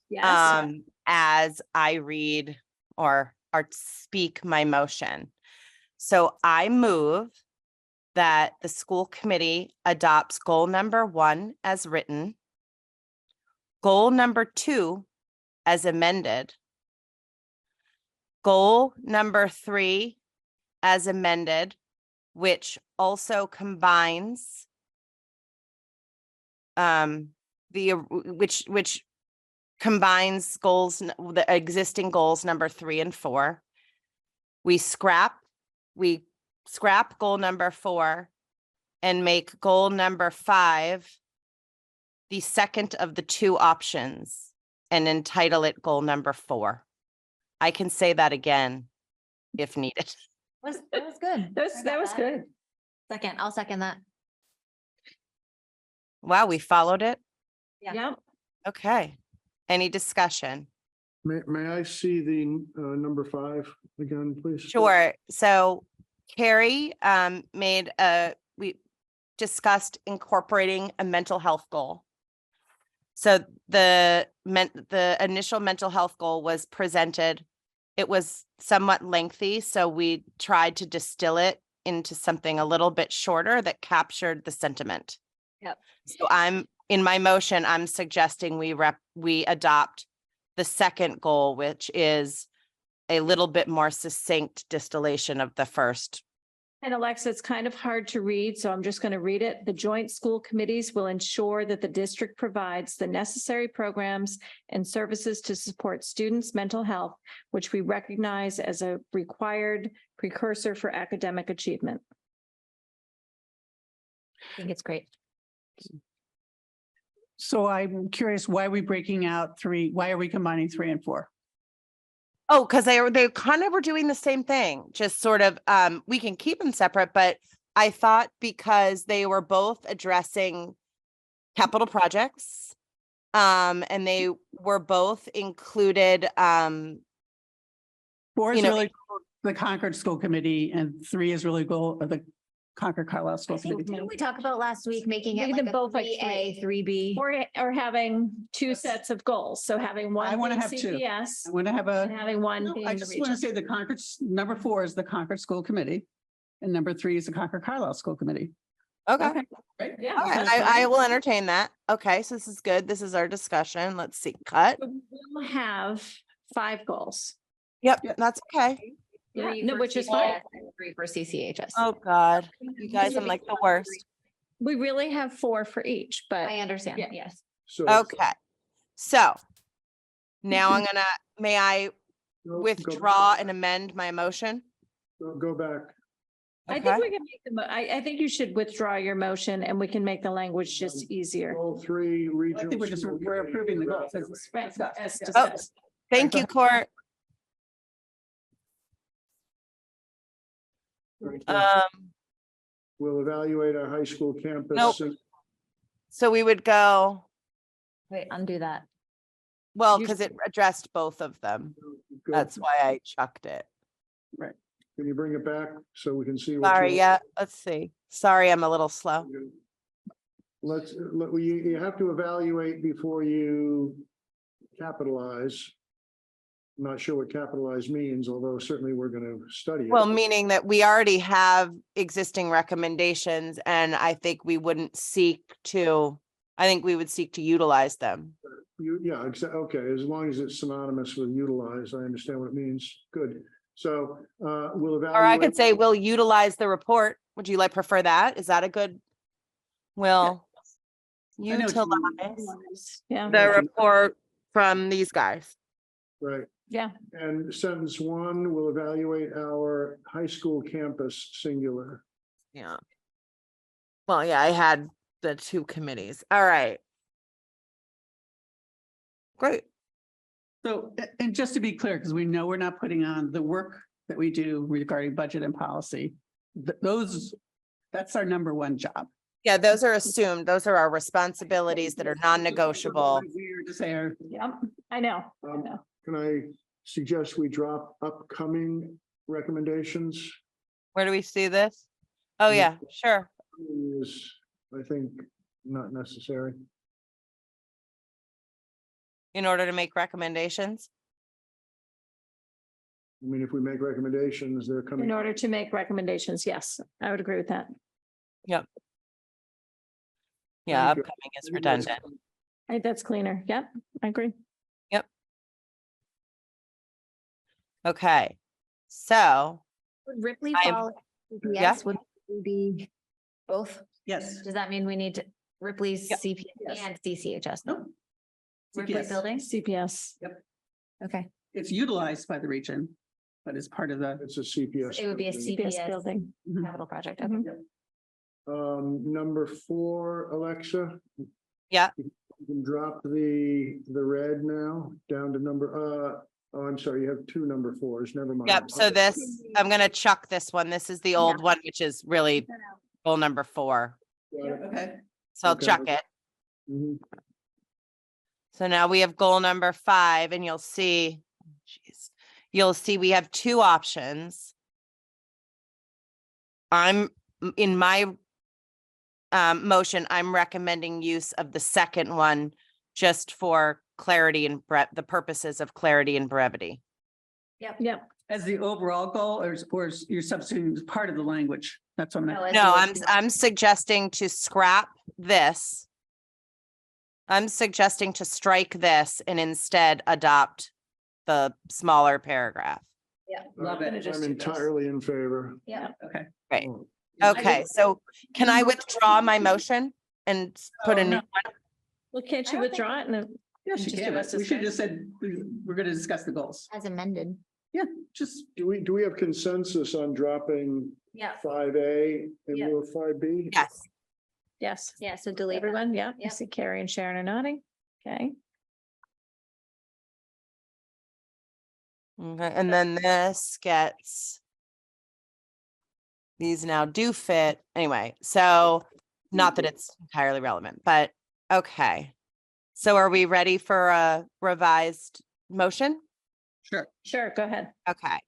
Yes.
As I read or speak my motion. So I move that the school committee adopts goal number 1 as written, goal number 2 as amended, goal number 3 as amended, which also combines which combines goals, the existing goals number 3 and 4. We scrap goal number 4 and make goal number 5 the second of the 2 options and entitle it goal number 4. I can say that again if needed.
That was good.
That was good.
Second, I'll second that.
Wow, we followed it.
Yeah.
Yep.
Okay. Any discussion?
May I see the number 5 again, please?
Sure. So Carrie we discussed incorporating a mental health goal. So the initial mental health goal was presented. It was somewhat lengthy, so we tried to distill it into something a little bit shorter that captured the sentiment.
Yep.
So in my motion, I'm suggesting we adopt the second goal, which is a little bit more succinct distillation of the first.
And Alexa, it's kind of hard to read, so I'm just going to read it. The joint school committees will ensure that the district provides the necessary programs and services to support students' mental health, which we recognize as a required precursor for academic achievement.
I think it's great.
So I'm curious, why are we breaking out 3? Why are we combining 3 and 4?
Oh, because they kind of were doing the same thing, just sort of, we can keep them separate, but I thought because they were both addressing capital projects, and they were both included,
4 is
you know,
really the Concord School Committee and 3 is really goal of the Concord Carlisle
I
School
think,
Committee.
didn't we talk about last week making it
Making
like
them
a
both like
3A, 3B?
Or having 2 sets of goals. So having one
I wanna
being
have 2.
CPS
I want to have a.
and having one
No,
being
I
the
just want to
region.
say the Concord, number 4 is the Concord School Committee. And number 3 is the Concord Carlisle School Committee.
okay.
Okay.
Right?
Yeah.
All right, I will entertain that. Okay, so this is good. This is our discussion. Let's see, cut.
We'll have 5 goals.
Yep,
Yep.
that's okay.
Yeah,
3
no,
for
which is fine.
CCS and 3 for CCHS.
Oh, God, you guys, I'm like the worst.
We really have 4 for each, but
I understand,
Yeah.
yes.
So
Okay, so now may I
go-
withdraw and amend my motion?
Go back.
I think
Okay.
we can make I think you should withdraw your motion and we can make the language just easier.
Goal 3
I
regional.
think we're approving the goals. as
Right,
discussed.
as
Yeah.
discussed.
Thank you, Court.
We'll evaluate our high school campus.
Nope. So we would go,
Wait, undo that.
well,
You-
because it addressed both of them.
Go-
That's why I chucked it.
Can you bring it back so we can see? what
Sorry,
you-
yeah, let's see. Sorry, I'm a little slow.
You have to evaluate before you capitalize. I'm not sure what capitalize means, although certainly we're going to study it.
Well, meaning that we already have existing recommendations and I think we would seek to utilize them.
Okay, as long as it's synonymous with utilize, I understand what it means. Good. So we'll evaluate.
Or I could say we'll utilize the report. Would you prefer that? Is that a good? Will
I know what you mean.
utilize
Yeah,
the report from these guys.
Right.
yeah.
And sentence 1, we'll evaluate our high school campus singular.
Yeah. Well, yeah, I had the 2 committees. All right. Great.
So, and just to be clear, because we know we're not putting on the work that we do regarding budget and policy. That's our number 1 job.
Yeah, those are assumed. Those are our responsibilities that are non-negotiable.
Weird to say,
Yep, I know.
Can I suggest we drop upcoming recommendations?
Where do we see this? Oh, yeah, sure.
Is, I think, not necessary.
In order to make recommendations.
I mean, if we make recommendations, they're coming.
In order to make recommendations, yes, I would agree with that.
Yeah,
Thank you.
upcoming is
I think that's-
redundant.
I think that's cleaner. Yep, I agree.
Okay, so
Would Ripley
I am-
fall?
yeah.
CPS? Would we be both?
Yes.
Does that mean we need to Ripley's
Yeah.
CPS
Yes.
and DCHS?
No.
Ripley
CPS.
building?
CPS.
Okay,
It's utilized by the region, but it's part of the.
It's a CPS.
it would be a
building.
CPS
CPS
building.
capital project.
Mhm.
Okay.
Number 4, Alexa.
Yeah.
You can drop the red now down to number, oh, I'm sorry, you have 2 number 4s, never mind.
Yep, so this, I'm gonna chuck this one. This is the old one, which is really goal number 4.
Got it.
Okay.
So I'll
Okay.
chuck it.
Mhm.
So now we have goal number 5 and you'll see we have 2 options. In my motion, I'm recommending use of the second one just for clarity and the purposes of clarity and brevity.
Yep.
As the overall goal, or is you're substituting as part of the language? That's what I'm.
No, as
No,
the-
I'm suggesting to scrap this. I'm suggesting to strike this and instead adopt the smaller paragraph.
Love it.
Just
I'm
do this.
entirely in favor.
Yeah.
Okay.
Right.
Oh,
Okay, so can I withdraw my motion and put a
Oh,
new
no.
one?
Well, can't
I
you
don't think-
withdraw it? And
Yeah, she
Just
can.
do us
We should
this
just said, we're going to discuss the goals.
As amended.
Yeah, just,
Do we have consensus on dropping
Yeah.
5A in
Yeah.
lieu of 5B?
Yes.
yes,
Yeah, so delete that.
everyone, yeah. I
Yep.
see Carrie and Sharon are nodding. Okay.
Okay, and then this gets. These now do fit anyway, so not that it's entirely relevant, but okay. So are we ready for a revised motion?
sure.
Sure, go ahead.
Okay.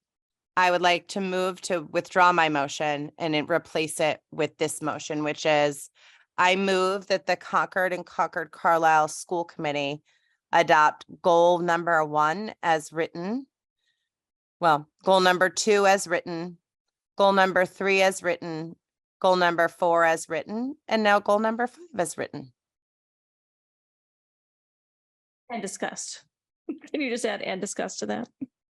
I would like to move to withdraw my motion and replace it with this motion, which is I move that the Concord and Concord Carlisle School Committee adopt goal number 1 as written. Well, goal number 2 as written, goal number 3 as written, goal number 4 as written, and now goal number 5 as written.
And discussed. Can you just add and discussed to that?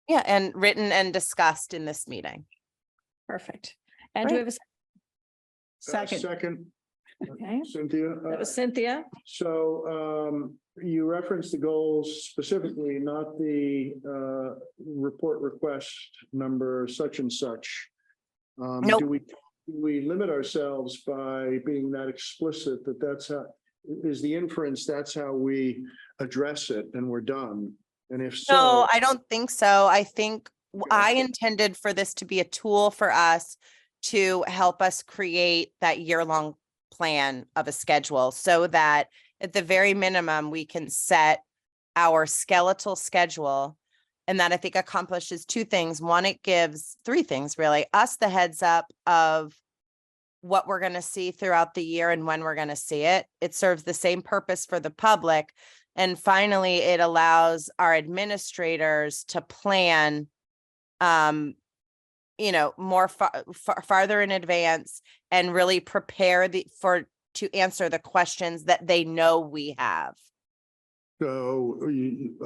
Yeah, and written and discussed in this meeting.
Perfect. And do we have a,
Second.
Second,
okay,
Cynthia.
that was Cynthia.
So you referenced the goals specifically, not the report request number such and such.
Nope.
Do we limit ourselves by being that explicit that that's how, is the inference, that's how we address it and we're done? And if so.
No, I don't think so. I think I intended for this to be a tool for us to help us create that year-long plan of a schedule so that at the very minimum, we can set our skeletal schedule. And that I think accomplishes 2 things. One, it gives 3 things really, us the heads up of what we're going to see throughout the year and when we're going to see it. It serves the same purpose for the public. And finally, it allows our administrators to plan, more farther in advance and really prepare to answer the questions that they know we have.
So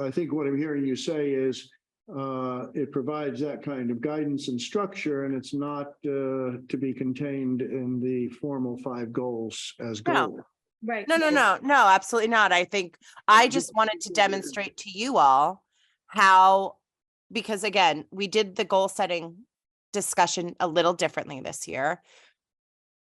I think what I'm hearing you say is it provides that kind of guidance and structure, and it's not to be contained in the formal 5 goals as
No.
goal.
Right.
No, absolutely not. I think I just wanted to demonstrate to you all how, because again, we did the goal setting discussion a little differently this year.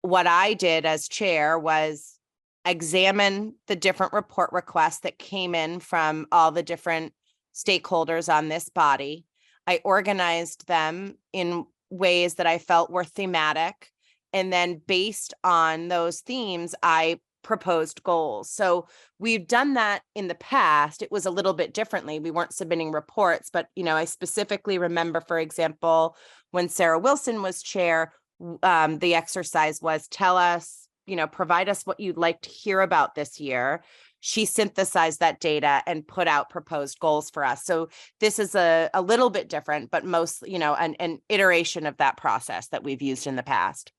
What I did as chair was examine the different report requests that came in from all the different stakeholders on this body. I organized them in ways that I felt were thematic. And then based on those themes, I proposed goals. So we've done that in the past. It was a little bit differently. We weren't submitting reports, but I specifically remember, for example, when Sarah Wilson was chair, the exercise was tell us, provide us what you'd like to hear about this year. she synthesized that data and put out proposed goals for us. So this is a little bit different, but mostly, an iteration of that process that we've used in the past.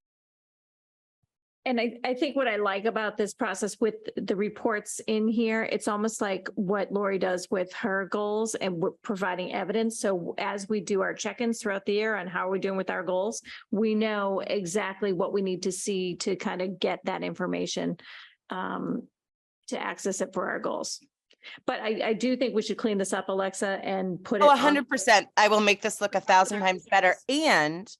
And I think what I like about this process with the reports in here, it's almost like what Lori does with her goals, and we're providing evidence. So as we do our check-ins throughout the year on how we're doing with our goals, we know exactly what we need to see to kind of get that information to access it for our goals. But I do think we should clean this up, Alexa, and put it.
Oh,
on-
100%. I will make this look 1,000 times better. And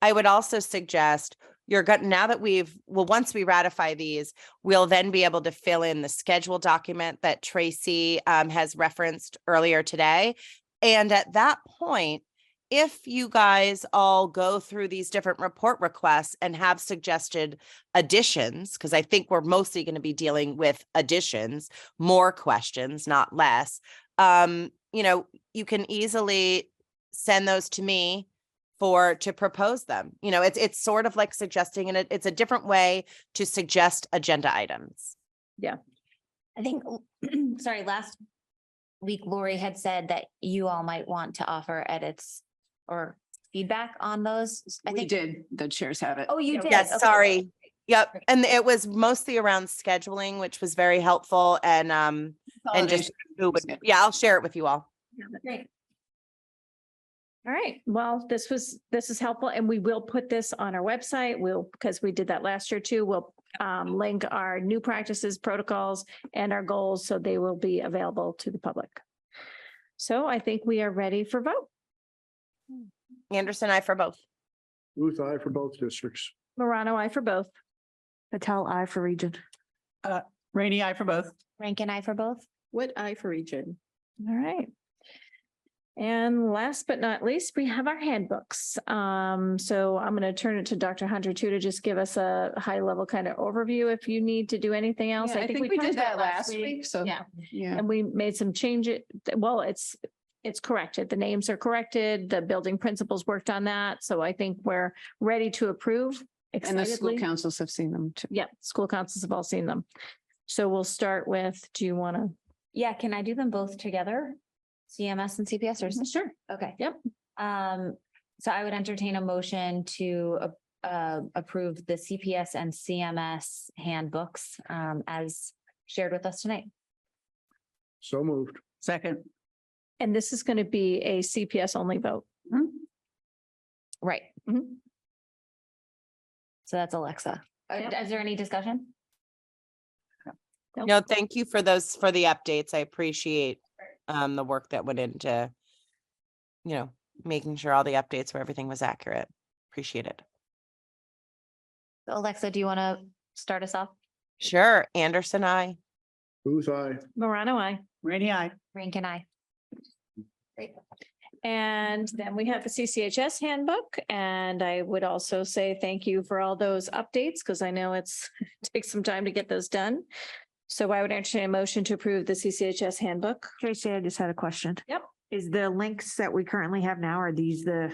I would also suggest now that once we ratify these, we'll then be able to fill in the schedule document that Tracy has referenced earlier today. And at that point, if you guys all go through these different report requests and have suggested additions, because I think we're mostly going to be dealing with additions, more questions, not less, you can easily send those to me to propose them. It's sort of like suggesting, and it's a different way to suggest agenda items.
Yeah.
I think, sorry, last week Lori had said that you all might want to offer edits or feedback on those. I
We
think.
did, the chairs have it.
Oh, you did?
Yes,
Okay.
sorry. Yep. And it was mostly around scheduling, which was very helpful. And just I'll share it with you all.
Great.
All right, well, this is helpful, and we will put this on our website. Because we did that last year too, we'll link our new practices, protocols, and our goals, so they will be available to the public. So I think we are ready for vote.
Anderson, I for both.
Booth, aye for both districts.
Morano, I for both.
Patel, I for region.
Rainy eye for both.
Rank and I for both.
What I for region?
All right. And last but not least, we have our handbooks. So I'm going to turn it to Dr. Hunter too, to just give us a high level kind of overview if you need to do anything else.
Yeah, I think we
talked
did that
about
last week, so.
Yeah.
Yeah.
And we made some changes. Well, it's corrected. The names are corrected. The building principals worked on that. So I think we're ready to approve.
And the school
excitedly.
councils have seen them too.
Yeah, school councils have all seen them. So we'll start with, do you want to?
Yeah, can I do them both together? CMS and CPS or?
Sure.
Okay.
Yep.
So I would entertain a motion to approve the CPS and CMS handbooks as shared with us tonight.
So moved.
Second.
And this is going to be a CPS only vote.
Right.
Mhm.
So that's Alexa.
Yep.
Is there any discussion?
No, thank you for the updates. I appreciate the work that went into, making sure all the updates where everything was accurate. Appreciate it.
So Alexa, do you want to start us off?
Sure. Anderson, I.
Booth, aye.
Morano, I.
Rainy eye.
Rank and I. Great.
And then we have the CCHS handbook. And I would also say thank you for all those updates, because I know it takes some time to get those done. So I would entertain a motion to approve the CCHS handbook.
Tracy, I just had a question.
Yep.
Is the links that we currently have now, are these the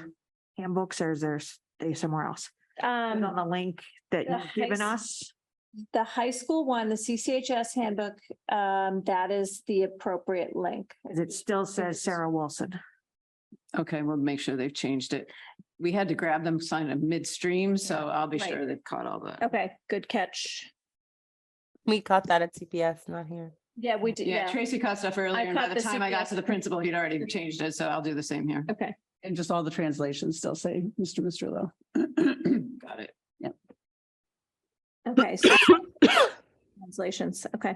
handbooks or is they somewhere else? On the link that
the
you've given
high-
us?
The high school one, the CCHS handbook, that is the appropriate link.
It still says Sarah Wilson.
Okay, we'll make sure they've changed it. We had to grab them, sign them midstream, so I'll be
Right.
sure they've caught all that.
Okay, good catch.
We caught that at CPS, not here.
Yeah, we did.
Yeah, Tracy caught stuff earlier, and by
caught
the
the
time I got
CPS.
to the principal, he'd already changed it, so I'll do the same here.
Okay,
And just all the translations still say Mr. Misterlo.
Got it.
okay. So translations, okay.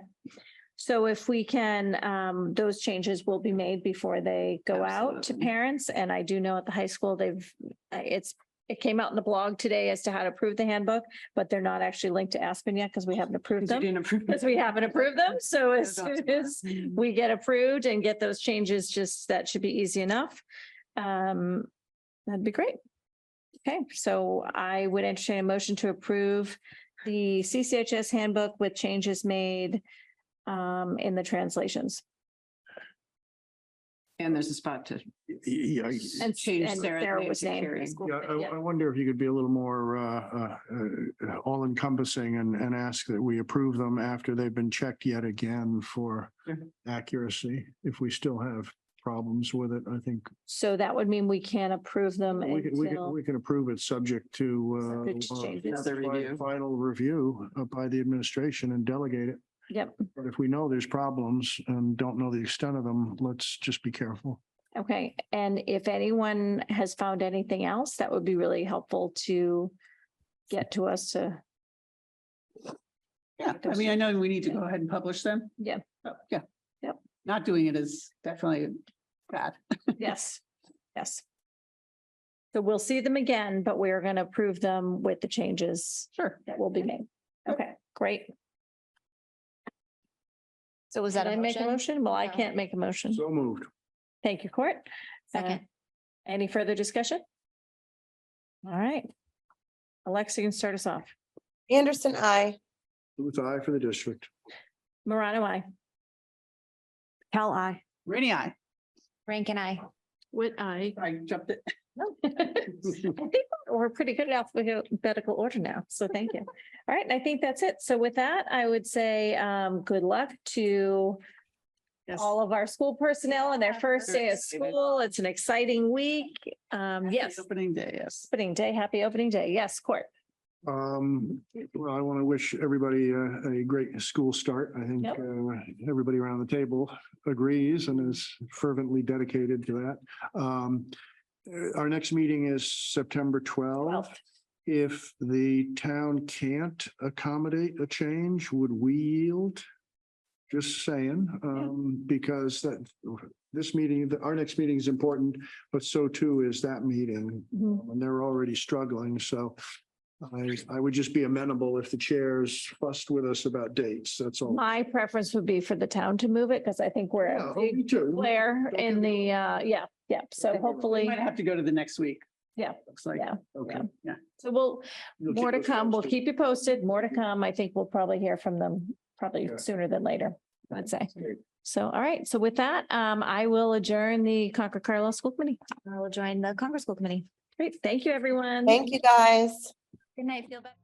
So if we can, those changes will be made before they go out to
Absolutely.
parents. And I do know at the high school, it came out in the blog today as to how to approve the handbook, but they're not actually linked to Aspen yet because we haven't approved
Because you
them.
didn't approve.
Because we haven't approved them. So as
Those
soon as we get approved and get those changes, that should be easy enough. That'd be great. Okay, so I would entertain a motion to approve the CCHS handbook with changes made in the translations.
And there's a spot to
Yeah,
And
change
and
Sarah's
Sarah
name
was
to
saying.
Carrie.
I wonder if you could be a little more all encompassing and ask that we approve them after they've been checked yet again for
Sure.
accuracy. If we still have problems with it, I think
So that would mean we can't approve them until.
we can approve it subject to
Subject to changes.
Another review.
final review by the administration and delegate it.
Yep,
But if we know there's problems and don't know the extent of them, let's just be careful.
okay. And if anyone has found anything else, that would be really helpful to get to us to.
Yeah, I mean, I know we need to go ahead and publish them.
Yeah.
Yeah.
Yep.
Not doing it is definitely bad.
Yes, yes. So we'll see them again, but we're going to approve them with the changes
Sure.
that will be made. Okay, great.
So was that
Did
a
I make a
motion?
motion? Well, I
No.
can't make a motion.
So moved.
Thank you, Court.
Second.
Any further discussion? All right. Alexa, you can start us off.
Anderson, I.
Booth, aye for the district.
Morano, I.
Cal I.
Rainy eye.
Rank and I.
Would I?
I jumped it.
I think we're pretty good at alphabetical order now, so thank you. All right, I think that's it. So with that, I would say good luck to
Yes.
all of our school personnel on their first day of school. It's an exciting week. Yes,
Opening day, yes.
opening day, happy opening day. Yes, Court.
Well, I want to wish everybody a great school start. I think
Yep.
everybody around the table agrees and is fervently dedicated to that. Our next meeting is September 12th. If the town can't accommodate a change, would we yield? Just saying, because this meeting, our next meeting is important, but so too is that meeting.
Mhm.
And they're already struggling, so I would just be amenable if the chairs fussed with us about dates, that's all.
My preference would be for the town to move it because I think we're
Yeah,
a
oh, me
big
too.
player
Don't
in
get
the, yeah. So
We
hopefully,
might have to go to the next week.
Yeah.
Looks like.
yeah.
Okay.
Yeah.
So we'll,
You'll
more to
keep us
come. We'll
posted.
keep you posted. More to come. I think we'll probably hear from them probably
Yeah.
sooner than later, I'd say.
Okay.
So, all right. So with that, I will adjourn the Concord Carlisle School Committee.
I will join the Congress School Committee.
Great. Thank you, everyone.
Thank you, guys.
Good night. Feel better.